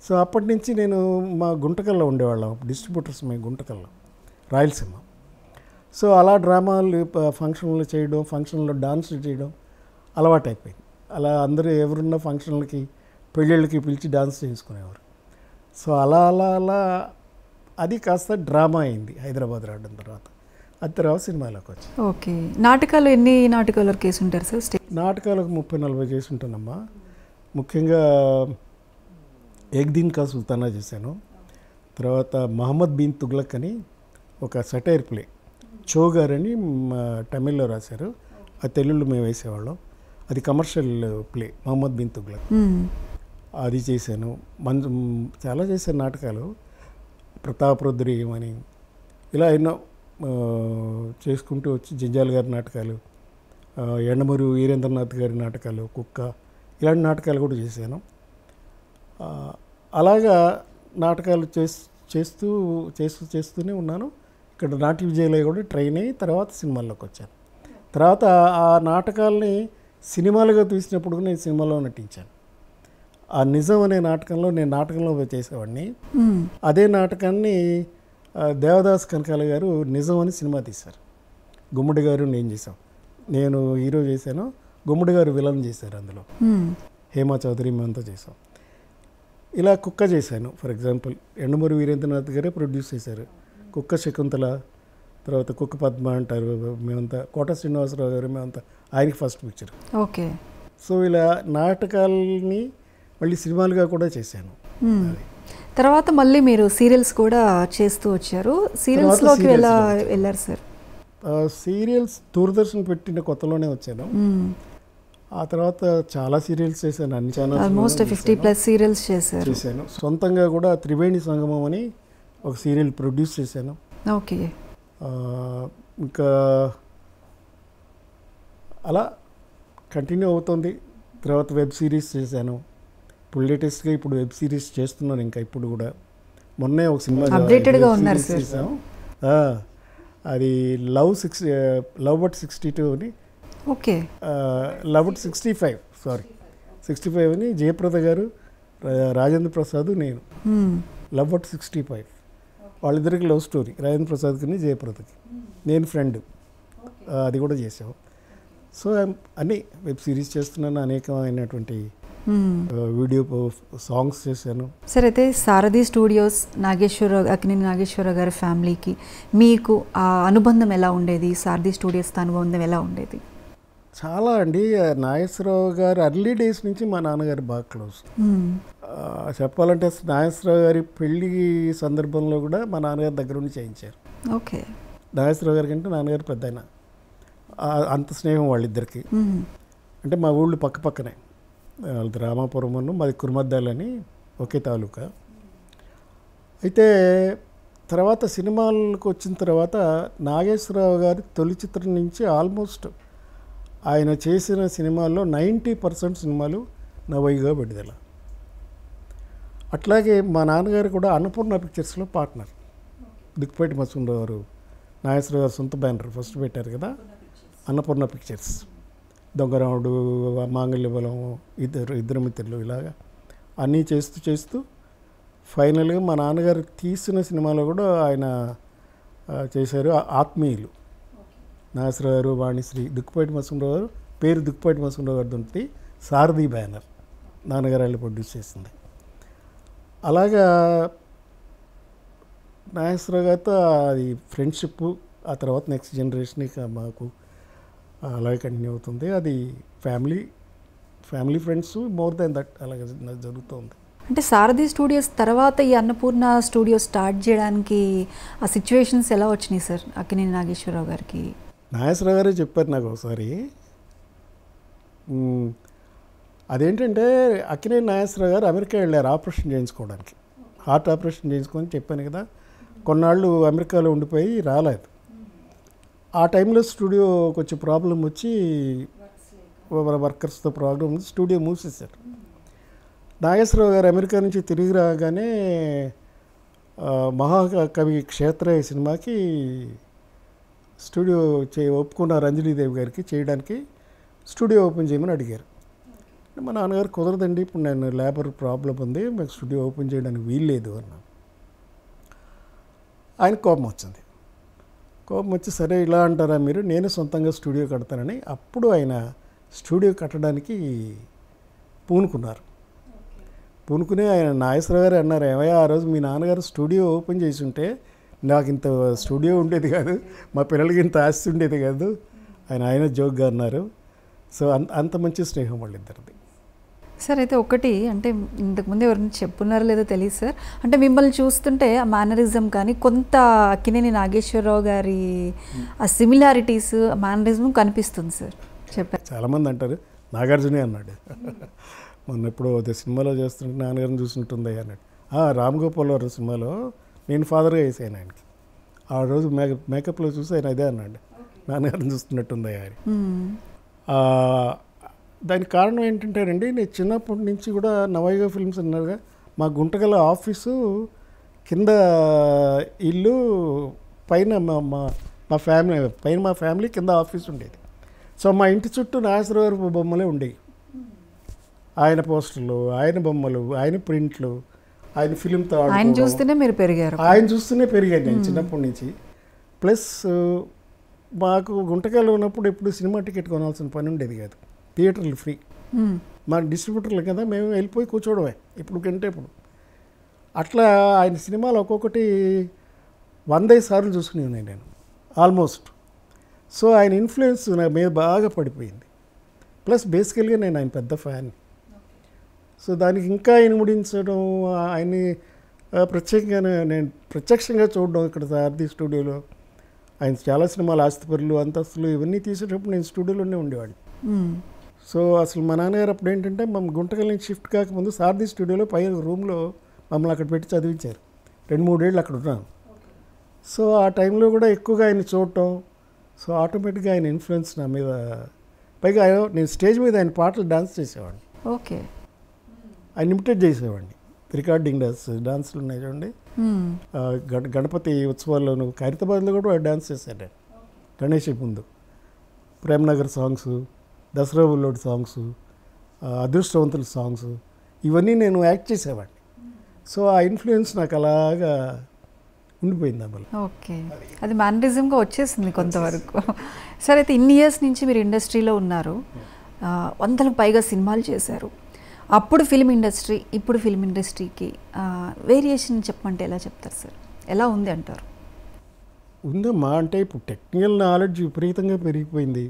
సో అప్పటి నుంచి నేను మా గుంటకల్లో ఉండేవాళ్ళం, డిస్ట్రిబ్యూటర్స్ మేము గుంటకల్లో, రాయలసీమ. సో అలా డ్రామాలు ఫంక్షన్లు చేయడం, ఫంక్షన్లో డాన్సులు చేయడం అలవాటు అయిపోయింది. అలా అందరూ ఎవరున్న ఫంక్షన్లకి పెళ్ళిళ్ళకి పిలిచి డాన్స్ చేసుకునేవారు. సో అలా అలా అలా అది కాస్త డ్రామా అయింది హైదరాబాద్ రావడం తర్వాత. అది తర్వాత సినిమాలోకి వచ్చి. ఓకే. నాటకాలు ఎన్ని నాటకాలు కేసు ఉంటారు సార్? నాటకాలకు 30-40 చేసి ఉంటానమ్మా. ముఖ్యంగా ఏక్ దిన్ కా సుల్తానా చేశాను. తర్వాత మహమ్మద్ బిన్ తుగ్లక్ అని ఒక సటైర్ ప్లే, చో గారని తమిళ్లో రాశారు, అది తెలుగులో మేము వేసేవాళ్ళం. అది కమర్షియల్ ప్లే, మహమ్మద్ బిన్ తుగ్లక్, అది చేశాను. చాలా చేశాను నాటకాలు. ప్రతాపరుద్రీయం అని ఇలా ఎన్నో చేసుకుంటూ వచ్చి జంజాల్ గారి నాటకాలు, ఎండమూరి వీరేంద్రనాథ్ గారి నాటకాలు, కుక్క, ఇలాంటి నాటకాలు కూడా చేశాను. అలాగా నాటకాలు చేస్తూనే ఉన్నాను. ఇక్కడ నాట్య విజయలో కూడా ట్రైన్ అయ్యి తర్వాత సినిమాల్లోకి వచ్చాను. తర్వాత ఆ నాటకాలని సినిమాలుగా తీసినప్పుడు నేను సినిమాలో నటించాను. ఆ నిజం అనే నాటకంలో నేను నాటకంలో చేసేవాడిని. అదే నాటకాన్ని దేవదాస్ కనకాల గారు నిజం అని సినిమా తీశారు. గుమ్మడి గారు నేను చేశాం. నేను హీరో చేశాను, గుమ్మడి గారు విలన్ చేశారు. అందులో హేమా చౌదరి మేమంతా చేసాం. ఇలా కుక్క చేశాను. ఫర్ ఎగ్జాంపుల్ ఎండమూరి వీరేంద్రనాథ్ గారే ప్రొడ్యూస్ చేశారు. కుక్క శకుంతల, తర్వాత కుక్క పద్మ అంటారు మేమంతా, కోట శ్రీనివాసరావు గారు మేమంతా, ఆయనకి ఫస్ట్ పిక్చర్. ఓకే. సో ఇలా నాటకాలని మళ్ళీ సినిమాలుగా కూడా చేశాను. తర్వాత మళ్ళీ మీరు సీరియల్స్ కూడా చేస్తూ వచ్చారు. సీరియల్స్లోకి వెళ్ళారు సార్? సీరియల్స్ దూరదర్శన్ పెట్టిన కొత్తలోనే వచ్చాను. ఆ తర్వాత చాలా సీరియల్స్ చేశాను, అన్ని ఛానల్స్, ఆల్మోస్ట్ 50+ సీరియల్స్ చేశాను. సొంతంగా కూడా త్రివేణి సంగమం అని ఒక సీరియల్ ప్రొడ్యూస్ చేశాను. ఓకే. ఇంకా అలా కంటిన్యూ అవుతుంది. తర్వాత వెబ్ సిరీస్ చేశాను. ఇప్పుడు లేటెస్ట్గా ఇప్పుడు వెబ్ సిరీస్ చేస్తున్నాను. ఇంకా ఇప్పుడు కూడా మొన్నే ఒక సినిమా అప్డేటెడ్గా ఉన్నారు చేసాం. అది లవ్ బట్ 62 అని. ఓకే. లవ్ బట్ 65 అని జయప్రద గారు, రాజేంద్ర ప్రసాద్ నేను, లవ్ అట్ 65. వాళ్ళిద్దరికి లవ్ స్టోరీ, రాజేంద్ర ప్రసాద్కి జయప్రదకి. నేను ఫ్రెండ్, అది కూడా చేసాం. సో అన్నీ వెబ్ సిరీస్ చేస్తున్నాను, అనేకమైనటువంటి వీడియో సాంగ్స్ చేశాను. సార్, అయితే సారథి స్టూడియోస్ అక్కినేని నాగేశ్వరరావు గారి ఫ్యామిలీకి మీకు ఆ అనుబంధం ఎలా ఉండేది? సారథి స్టూడియోస్ అనుబంధం ఎలా ఉండేది? చాలా అండి. నాగేశ్వరరావు గారు అర్లీ డేస్ నుంచి మా నాన్నగారు బాగా క్లోజ్. చెప్పాలంటే నాగేశ్వరరావు గారి పెళ్లి సందర్భంలో కూడా మా నాన్నగారి దగ్గర ఉండి చేయించారు. ఓకే. నాగేశ్వరరావు గారి కంటే నాన్నగారు పెద్ద ఆయన, అంత స్నేహం వాళ్ళిద్దరికి. అంటే మా ఊళ్ళు పక్క పక్కనే, వాళ్ళది రామాపురం, మాది కుర్మద్దాలని, ఒకే తాలూకా. అయితే తర్వాత సినిమాలకు వచ్చిన తర్వాత నాగేశ్వరరావు గారి తొలి చిత్రం నుంచి ఆల్మోస్ట్ ఆయన చేసిన సినిమాల్లో 90% సినిమాలు నవైగా విడుదల. అట్లాగే మా నాన్నగారు కూడా అన్నపూర్ణ పిక్చర్స్లో పార్ట్నర్. దుక్కిపాటి మసూంరావు గారు నాగేశ్వరరావు గారు సొంత బ్యానర్ ఫస్ట్ పెట్టారు కదా, అన్నపూర్ణ పిక్చర్స్. దొంగరాముడు, మాంగళ్య బలం, ఇద్దరు మిత్రులు, ఇలాగా అన్నీ చేస్తూ ఫైనల్గా మా నాన్నగారు తీసిన సినిమాలో కూడా ఆయన చేశారు, ఆత్మీయులు. నాగేశ్వరరావు గారు, వాణిశ్రీ, దుక్కిపాటి మసూంరావు గారు, పేరు దుక్కిపాటి మసూంరావు గారు ఉంటుంది, సారథి బ్యానర్ నాన్నగారు వాళ్ళు ప్రొడ్యూస్ చేసింది. అలాగా నాగేశ్వరరావు గారితో అది ఫ్రెండ్షిప్. ఆ తర్వాత నెక్స్ట్ జనరేషన్ ఇక మాకు అలాగే కంటిన్యూ అవుతుంది. అది family friends more than that అలాగే జరుగుతుంది. అంటే సారథి స్టూడియోస్ తర్వాత ఈ అన్నపూర్ణ స్టూడియో స్టార్ట్ చేయడానికి ఆ సిచ్యువేషన్స్ ఎలా వచ్చినాయి సార్ అక్కినేని నాగేశ్వరరావు గారికి? నాగేశ్వరరావు గారే చెప్పారు నాకు ఒకసారి. అదేంటంటే అక్కినేని నాగేశ్వరరావు గారు అమెరికా వెళ్ళారు ఆపరేషన్ చేయించుకోవడానికి, హార్ట్ ఆపరేషన్ చేయించుకొని చెప్పాను కదా. కొన్నాళ్ళు అమెరికాలో ఉండిపోయి రాలేదు. ఆ టైంలో స్టూడియో కొంచెం ప్రాబ్లం వచ్చి, వర్కర్స్తో ప్రాబ్లం వచ్చి స్టూడియో మూసేశారు. నాగేశ్వరరావు గారు అమెరికా నుంచి తిరిగి రాగానే మహాకవి క్షేత్రయ్య సినిమాకి స్టూడియో ఒప్పుకున్నారు అంజలీదేవి గారికి చేయడానికి. స్టూడియో ఓపెన్ చేయమని అడిగారు. మా నాన్నగారు కుదరదండి, ఇప్పుడు నేను లేబర్ ప్రాబ్లం ఉంది, మీకు స్టూడియో ఓపెన్ చేయడానికి వీల్లేదు అన్నా. ఆయన కోపం వచ్చింది. కోపం వచ్చి, సరే ఇలా అంటారా మీరు, నేను సొంతంగా స్టూడియో కడతానని అప్పుడు ఆయన స్టూడియో కట్టడానికి పూనుకున్నారు. పూనుకుని ఆయన నాగేశ్వరరావు గారు అన్నారు, ఏమయ్యా ఆ రోజు మీ నాన్నగారు స్టూడియో ఓపెన్ చేసి ఉంటే నాకు ఇంత స్టూడియో ఉండేది కాదు, మా పిల్లలకి ఇంత ఆస్తి ఉండేది కాదు, ఆయన జోక్గా అన్నారు. సో అంత మంచి స్నేహం వాళ్ళిద్దరిది. సార్, అయితే ఒకటి అంటే ఇంతకుముందు ఎవరైనా చెప్పున్నారో లేదో తెలియదు సార్, అంటే మిమ్మల్ని చూస్తుంటే ఆ మేనరిజం కానీ కొంత అక్కినేని నాగేశ్వరరావు గారి ఆ సిమిలారిటీస్ మేనరిజం కనిపిస్తుంది సార్. చెప్పారు, చాలామంది అంటారు, నాగార్జునే అన్నాడు మొన్న ఎప్పుడో అదే సినిమాలో చేస్తుంటే నాన్నగారిని చూసినట్టుంది అన్నాడు. రామ్ గోపాల్ వారి సినిమాలో నేను ఫాదర్గా వేసాను ఆయనకి. ఆ రోజు మేకప్లో చూసి ఆయన అదే అన్నాడు, నాన్నగారిని చూస్తున్నట్టుంది అని. దానికి కారణం ఏంటంటేనండి, నేను చిన్నప్పటి నుంచి కూడా నవైగా ఫిల్మ్స్ అన్నారుగా, మా గుంటగల ఆఫీసు కింద ఇల్లు, పైన మా ఫ్యామిలీ కింద ఆఫీస్ ఉండేది. సో మా ఇంటి చుట్టూ నాగేశ్వరరావు బొమ్మలే ఉండేవి. ఆయన పోస్టర్లు, ఆయన బొమ్మలు, ఆయన ప్రింట్లు, ఆయన ఫిలింతో ఆయన చూస్తూనే మీరు పెరిగారు. ఆయన చూస్తూనే పెరిగాను నేను చిన్నప్పటి నుంచి. ప్లస్ మాకు గుంటకాయలో ఉన్నప్పుడు ఎప్పుడు సినిమా టికెట్ కొనాల్సిన పని ఉండేది కాదు, థియేటర్లు ఫ్రీ. మా డిస్ట్రిబ్యూటర్లు కదా, మేము వెళ్ళిపోయి కూర్చోవడమే ఇప్పుడు కంటే ఇప్పుడు. అట్లా ఆయన సినిమాలు ఒక్కొక్కటి 100 సార్లు చూసుకుని ఉన్నాయి నేను ఆల్మోస్ట్. సో ఆయన ఇన్ఫ్లుయెన్స్ నా మీద బాగా పడిపోయింది. ప్లస్ బేసికల్గా నేను ఆయన పెద్ద ఫ్యాన్. సో దానికి ఇంకా ఇనుముడించడం, ఆయన్ని ప్రత్యేకంగా నేను ప్రత్యక్షంగా చూడడం ఇక్కడ సారథి స్టూడియోలో. ఆయన చాలా సినిమాలు, ఆస్తిపరులు, అంతస్తులు ఇవన్నీ తీసేటప్పుడు నేను స్టూడియోలోనే ఉండేవాడిని. సో అసలు మా నాన్నగారు అప్పుడు ఏంటంటే మమ్మల్ని గుంటకల్ నుంచి షిఫ్ట్ కాకముందు సారథి స్టూడియోలో పైన రూమ్లో మమ్మల్ని అక్కడ పెట్టి చదివించారు. 2-3 ఏళ్ళు అక్కడ ఉన్నాను. సో ఆ టైంలో కూడా ఎక్కువగా ఆయన చూడటం, సో ఆటోమేటిక్గా ఆయన ఇన్ఫ్లుయెన్స్ నా మీద. పైగా నేను స్టేజ్ మీద ఆయన పాటలు డాన్స్ చేసేవాడిని. ఓకే. ఆయన ఇమిటేట్ చేసేవాడిని. రికార్డింగ్ డాన్స్లు ఉన్నాయి చూడండి, గణపతి ఉత్సవాల్లోనూ ఖైరతాబాద్లో కూడా డాన్స్ చేశాడు గణేష్ ముందు. ప్రేమ్నగర్ సాంగ్స్, దసరా బుల్లోడ్ సాంగ్స్, అదృష్టవంతుల సాంగ్స్, ఇవన్నీ నేను యాక్ట్ చేసేవాడిని. సో ఆ ఇన్ఫ్లుయెన్స్ నాకు అలాగా ఉండిపోయింది అమ్మలో. ఓకే, అది మేనరిజంగా వచ్చేసింది కొంతవరకు. సరే, అయితే ఇన్ని ఇయర్స్ నుంచి మీరు ఇండస్ట్రీలో ఉన్నారు, 100లకు పైగా సినిమాలు చేశారు. అప్పుడు ఫిల్మ్ ఇండస్ట్రీ, ఇప్పుడు ఫిల్మ్ ఇండస్ట్రీకి వేరియేషన్ చెప్పమంటే ఎలా చెప్తారు సార్? ఎలా ఉంది అంటారు? ఉందమ్మా, అంటే ఇప్పుడు టెక్నికల్ నాలెడ్జ్ విపరీతంగా పెరిగిపోయింది.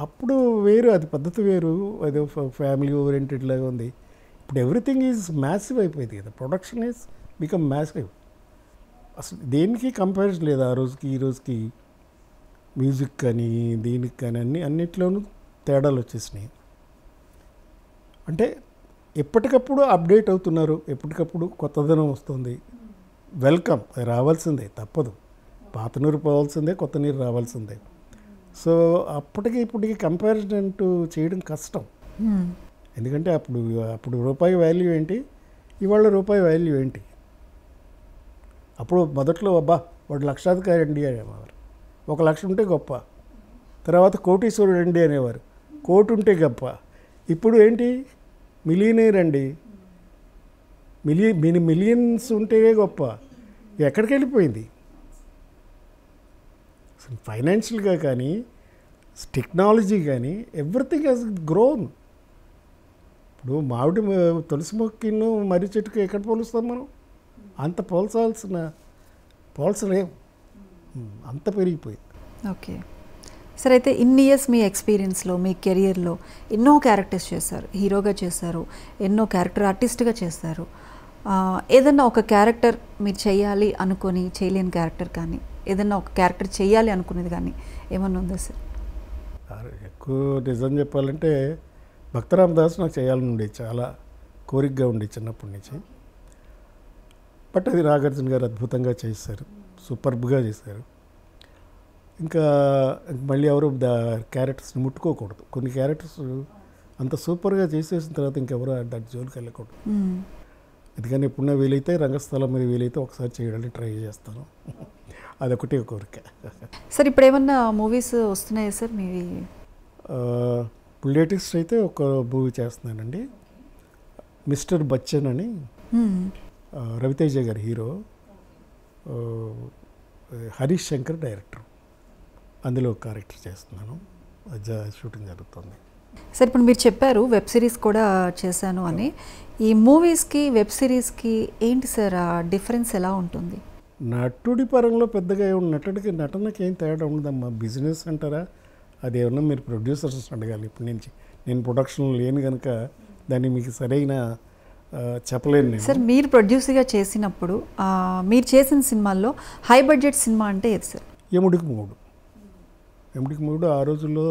అప్పుడు వేరు, అది పద్ధతి వేరు, అది ఫ్యామిలీ ఓరియంటెడ్ లాగా ఉంది. ఇప్పుడు ఎవ్రీథింగ్ ఈజ్ మ్యాసివ్ అయిపోయింది కదా, ప్రొడక్షన్ ఈజ్ బికమ్ మ్యాసివ్. అసలు దేనికి కంపారిజన్ లేదు ఆ రోజుకి ఈ రోజుకి. మ్యూజిక్ కానీ దీనికి కానీ అన్నిట్లోనూ తేడాలు వచ్చేసినాయి. అంటే ఎప్పటికప్పుడు అప్డేట్ అవుతున్నారు, ఎప్పటికప్పుడు కొత్తదనం వస్తుంది. వెల్కమ్, అది రావాల్సిందే, తప్పదు. పాత నీరు పోవాల్సిందే, కొత్త నీరు రావాల్సిందే. సో అప్పటికి ఇప్పటికి కంపారిజన్ చేయడం కష్టం. ఎందుకంటే అప్పుడు రూపాయి వాల్యూ ఏంటి, ఇవాళ రూపాయి వాల్యూ ఏంటి. అప్పుడు మొదట్లో అబ్బా వాడు లక్షాధికారి అండి అనేవారు, 1 లక్ష ఉంటే గొప్ప. తర్వాత కోటీశ్వరుడు అండి అనేవారు, కోటి ఉంటే గొప్ప. ఇప్పుడు ఏంటి, మిలియనీర్ అండి, మిలియన్స్ ఉంటే గొప్ప. ఎక్కడికి వెళ్ళిపోయింది? ఫైనాన్షియల్గా కానీ టెక్నాలజీ కానీ ఎవ్రీథింగ్ హెస్ గ్రోన్. ఇప్పుడు మామిడి తులసి మొక్కను మర్రి చెట్టుకు ఎక్కడ పోలుస్తాం మనం? అంత పోల్చలేం, అంత పెరిగిపోయింది. ఓకే, సరే, అయితే ఇన్ని ఇయర్స్ మీ ఎక్స్పీరియన్స్లో, మీ కెరియర్లో ఎన్నో క్యారెక్టర్స్ చేశారు, హీరోగా చేశారు, ఎన్నో క్యారెక్టర్ ఆర్టిస్ట్గా చేశారు. ఏదన్నా ఒక క్యారెక్టర్ మీరు చేయాలి అనుకొని చేయలేని క్యారెక్టర్ కానీ, ఏదన్నా ఒక క్యారెక్టర్ చేయాలి అనుకునేది కానీ ఏమన్నా ఉందా సార్? ఎక్కువ నిజం చెప్పాలంటే భక్తరామ్ దాస్ నాకు చేయాలని ఉండేది, చాలా కోరికగా ఉండేది చిన్నప్పటి నుంచి. బట్ అది నాగార్జున గారు అద్భుతంగా చేశారు, సూపర్బ్గా చేశారు. ఇంకా మళ్ళీ ఎవరు క్యారెక్టర్స్ని ముట్టుకోకూడదు. కొన్ని క్యారెక్టర్స్ అంత సూపర్గా చేసేసిన తర్వాత ఇంకెవరు దాని జోలికి వెళ్ళకూడదు. ఎందుకని ఎప్పుడన్నా వీలైతే రంగస్థలం మీద వీలైతే ఒకసారి చేయడానికి ట్రై చేస్తాను. అదొకటి కోరిక. సార్, ఇప్పుడు ఏమన్నా మూవీస్ వస్తున్నాయా సార్ మీవి? లేటెస్ట్ అయితే ఒక మూవీ చేస్తున్నానండి, మిస్టర్ బచ్చన్ అని. రవితేజ గారి హీరో, హరీష్ శంకర్ డైరెక్టర్. అందులో క్యారెక్టర్ చేస్తున్నాను, షూటింగ్ జరుగుతుంది. సార్, ఇప్పుడు మీరు చెప్పారు వెబ్ సిరీస్ కూడా చేశాను అని. ఈ మూవీస్కి వెబ్ సిరీస్కి ఏంటి సార్ డిఫరెన్స్ ఎలా ఉంటుంది? నటుడి పరంలో పెద్దగా నటనకి ఏం తేడా ఉండదమ్మా. బిజినెస్ అంటారా, అది ఏమన్నా మీరు ప్రొడ్యూసర్స్ అడగాలి. ఇప్పుడు నేను ప్రొడక్షన్ లేను కనుక దాన్ని మీకు సరైన చెప్పలేను. సార్, మీరు ప్రొడ్యూసర్గా చేసినప్పుడు మీరు చేసిన సినిమాల్లో హై బడ్జెట్ సినిమా అంటే ఏది సార్? యముడికి మూడు ఆ రోజుల్లో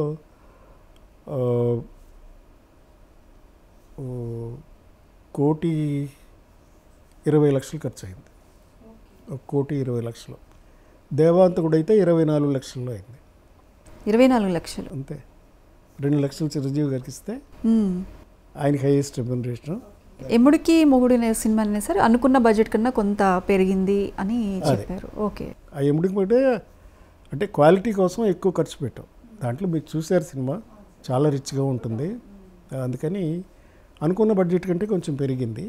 1,20,00,000 ఖర్చు అయింది. 1,20,00,000. దేవాంతకుడు అయితే 24 లక్షల్లో అయింది. 24 లక్షలు అంతే. 2 లక్షలు చిరంజీవి గారికి ఇస్తే ఆయనకి హైయెస్ట్ రెమ్యునరేషన్. ఎముడికి మొగుడు సినిమా అనే సార్ అనుకున్న బడ్జెట్ కన్నా కొంత పెరిగింది అని చెప్పారు. ఓకే, ఆ ఎముడికి మొగుడే అంటే క్వాలిటీ కోసం ఎక్కువ ఖర్చు పెట్టాం. దాంట్లో మీరు చూసారు, సినిమా చాలా రిచ్గా ఉంటుంది. అందుకని అనుకున్న బడ్జెట్ కంటే కొంచెం పెరిగింది,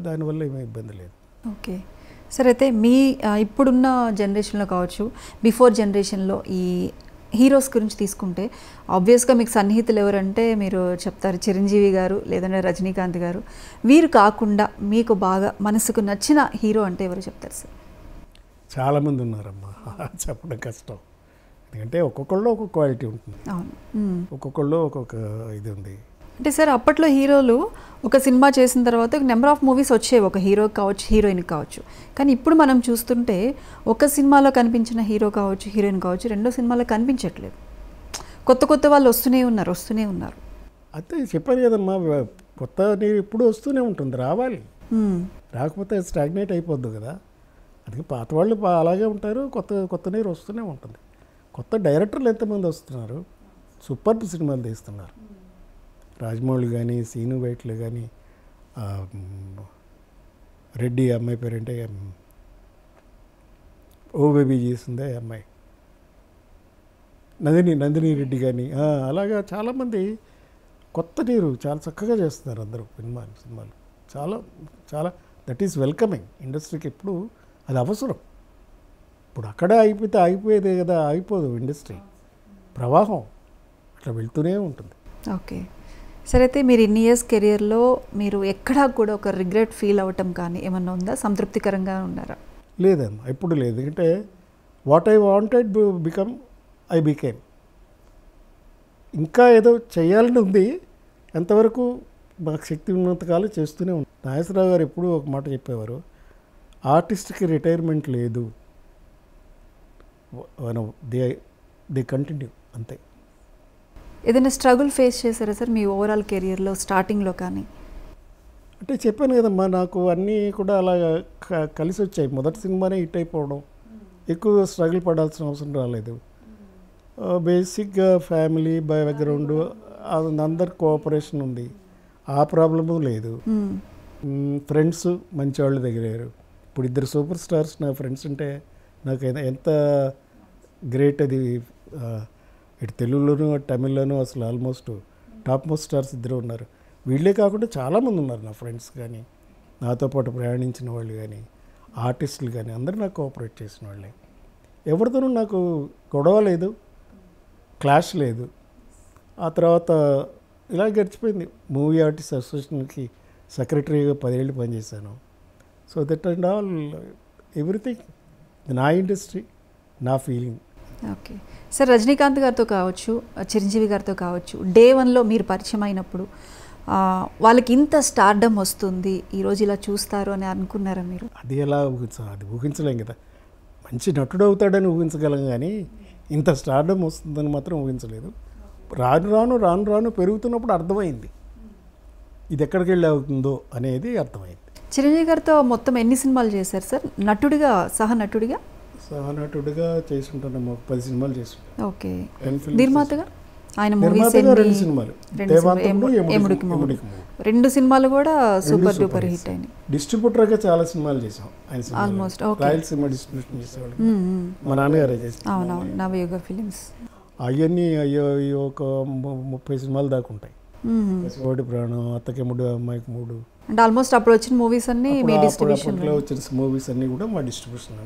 దానివల్ల ఏమీ ఇబ్బంది లేదు. ఓకే సార్, అయితే మీ ఇప్పుడున్న జనరేషన్లో కావచ్చు, బిఫోర్ జనరేషన్లో ఈ హీరోస్ గురించి తీసుకుంటే ఆబ్వియస్గా మీకు సన్నిహితులు ఎవరంటే మీరు చెప్తారు చిరంజీవి గారు లేదంటే రజనీకాంత్ గారు. వీరు కాకుండా మీకు బాగా మనసుకు నచ్చిన హీరో అంటే ఎవరు చెప్తారు సార్? చాలామంది ఉన్నారమ్మా, చెప్పడం కష్టం. ఎందుకంటే ఒక్కొక్కళ్ళు ఒక్కొక్క క్వాలిటీ ఉంటుంది. అవును, ఒక్కొక్కళ్ళు ఒక్కొక్క ఇది ఉంది. అంటే సార్ అప్పట్లో హీరోలు ఒక సినిమా చేసిన తర్వాత ఒక నెంబర్ ఆఫ్ మూవీస్ వచ్చేవి, ఒక హీరోకి కావచ్చు హీరోయిన్కి కావచ్చు. కానీ ఇప్పుడు మనం చూస్తుంటే ఒక సినిమాలో కనిపించిన హీరో కావచ్చు హీరోయిన్ కావచ్చు రెండో సినిమాలో కనిపించట్లేదు. కొత్త కొత్త వాళ్ళు వస్తూనే ఉన్నారు. అయితే చెప్పాను కదమ్మా, కొత్త నీరు ఎప్పుడు వస్తూనే ఉంటుంది, రావాలి. రాకపోతే స్టాగ్నేట్ అయిపోద్దు కదా. అందుకే పాత వాళ్ళు అలాగే ఉంటారు, కొత్త నీరు వస్తూనే ఉంటుంది. కొత్త డైరెక్టర్లు ఎంతమంది వస్తున్నారు, సూపర్ సినిమాలు తీస్తున్నారు. రాజమౌళి కానీ, సీను వైట్లు కానీ, రెడ్డి అమ్మాయి పేరంటే ఓ బేబీ చేసిందే అమ్మాయి, నందిని రెడ్డి కానీ, అలాగా చాలామంది కొత్త నీరు చాలా చక్కగా చేస్తున్నారు అందరూ సినిమాలు చాలా చాలా దట్ ఈస్ వెల్కమింగ్. ఇండస్ట్రీకి ఎప్పుడు అది అవసరం. ఇప్పుడు అక్కడే అయిపోతే అయిపోయేదే కదా, అయిపోదు. ఇండస్ట్రీ ప్రవాహం అట్లా వెళ్తూనే ఉంటుంది. ఓకే. సరే, అయితే మీరు ఇన్ని ఇయర్స్ కెరియర్లో మీరు ఎక్కడా కూడా ఒక రిగ్రెట్ ఫీల్ అవ్వటం కానీ ఏమన్నా ఉందా? సంతృప్తికరంగా ఉన్నారా? లేదమ్మా, ఎప్పుడు లేదు. ఎందుకంటే what I wanted become I became. ఇంకా ఏదో చేయాలని ఉంది, ఎంతవరకు మాకు శక్తి ఉన్నంతకాలం చేస్తూనే ఉంది. నాగేశ్వరరావు గారు ఎప్పుడూ ఒక మాట చెప్పేవారు, ఆర్టిస్ట్కి రిటైర్మెంట్ లేదు, దే కంటిన్యూ, అంతే. ఏదైనా స్ట్రగుల్ ఫేస్ చేశారా సార్ మీ ఓవరాల్ కెరియర్లో స్టార్టింగ్లో కానీ? అంటే చెప్పాను కదమ్మా, నాకు అన్నీ కూడా అలా కలిసి వచ్చాయి. మొదటి సినిమానే హిట్ అయిపోవడం, ఎక్కువ స్ట్రగుల్ పడాల్సిన అవసరం రాలేదు. బేసిక్గా ఫ్యామిలీ బ్యాక్గ్రౌండ్, అందరి కోఆపరేషన్ ఉంది, ఆ ప్రాబ్లము లేదు. ఫ్రెండ్స్ మంచి వాళ్ళు దగ్గరయ్యారు. ఇప్పుడు 2 సూపర్ స్టార్స్ నా ఫ్రెండ్స్ అంటే నాకు ఎంత గ్రేట్ అది. ఇటు తెలుగులోను తమిళ్లోను అసలు ఆల్మోస్ట్ టాప్ మోస్ట్ స్టార్స్ 2 ఉన్నారు. వీళ్ళే కాకుండా చాలామంది ఉన్నారు నా ఫ్రెండ్స్ కానీ, నాతో పాటు ప్రయాణించిన వాళ్ళు కానీ, ఆర్టిస్టులు కానీ, అందరూ నాకు కోఆపరేట్ చేసిన వాళ్ళే. ఎవరితోనూ నాకు గొడవ లేదు, క్లాష్ లేదు. ఆ తర్వాత ఇలా గడిచిపోయింది. మూవీ ఆర్టిస్ట్ అసోసియేషన్కి సెక్రటరీగా 10 ఏళ్ళు పనిచేశాను. So that and all everything నా ఇండస్ట్రీ, నా ఫీలింగ్. ఓకే సార్, రజనీకాంత్ గారితో కావచ్చు, చిరంజీవి గారితో కావచ్చు, డే 1లో మీరు పరిచయం అయినప్పుడు వాళ్ళకి ఇంత స్టార్డమ్ వస్తుంది, ఈరోజు ఇలా చూస్తారు అని అనుకున్నారా మీరు? అది ఎలా అది ఊహించలేం కదా. మంచి నటుడు అవుతాడని ఊహించగలం కానీ ఇంత స్టార్డమ్ వస్తుందని మాత్రం ఊహించలేదు. రాను రాను పెరుగుతున్నప్పుడు అర్థమైంది ఇది ఎక్కడికి వెళ్ళి అవుతుందో అనేది అర్థమైంది. చిరంజీవి గారితో మొత్తం ఎన్ని సినిమాలు చేశారు సార్ నటుడిగా, సహనటుడిగా చేసి ఉంటాను. 10 సినిమాలు చేసి. ఓకే. నిర్మాతగా ఆయన మూవీస్ 2 సినిమాలు, ఎముడికి మూడు, 2 సినిమాలు కూడా సూపర్ డూపర్ హిట్ అయినాయి. డిస్ట్రిబ్యూటర్గా చాలా సినిమాలు చేసాం ఆయన. ఆల్మోస్ట్ రాయలసీమ డిస్ట్రిబ్యూషన్ చేసేవాళ్ళు మా నాన్నగారే చేసి. అవునవును, నవయుగ ఫిలిమ్స్. అవన్నీ ఒక 30 సినిమాలు దాకా ఉంటాయి. కోటి ప్రాణం, అత్తకెముడు, అమ్మాయికి 3. అంటే ఆల్మోస్ట్ అప్పుడు వచ్చిన మూవీస్ అన్ని మీ డిస్ట్రిబ్యూషన్ వచ్చిన మూవీస్ అన్ని కూడా మా డిస్ట్రిబ్యూషన్.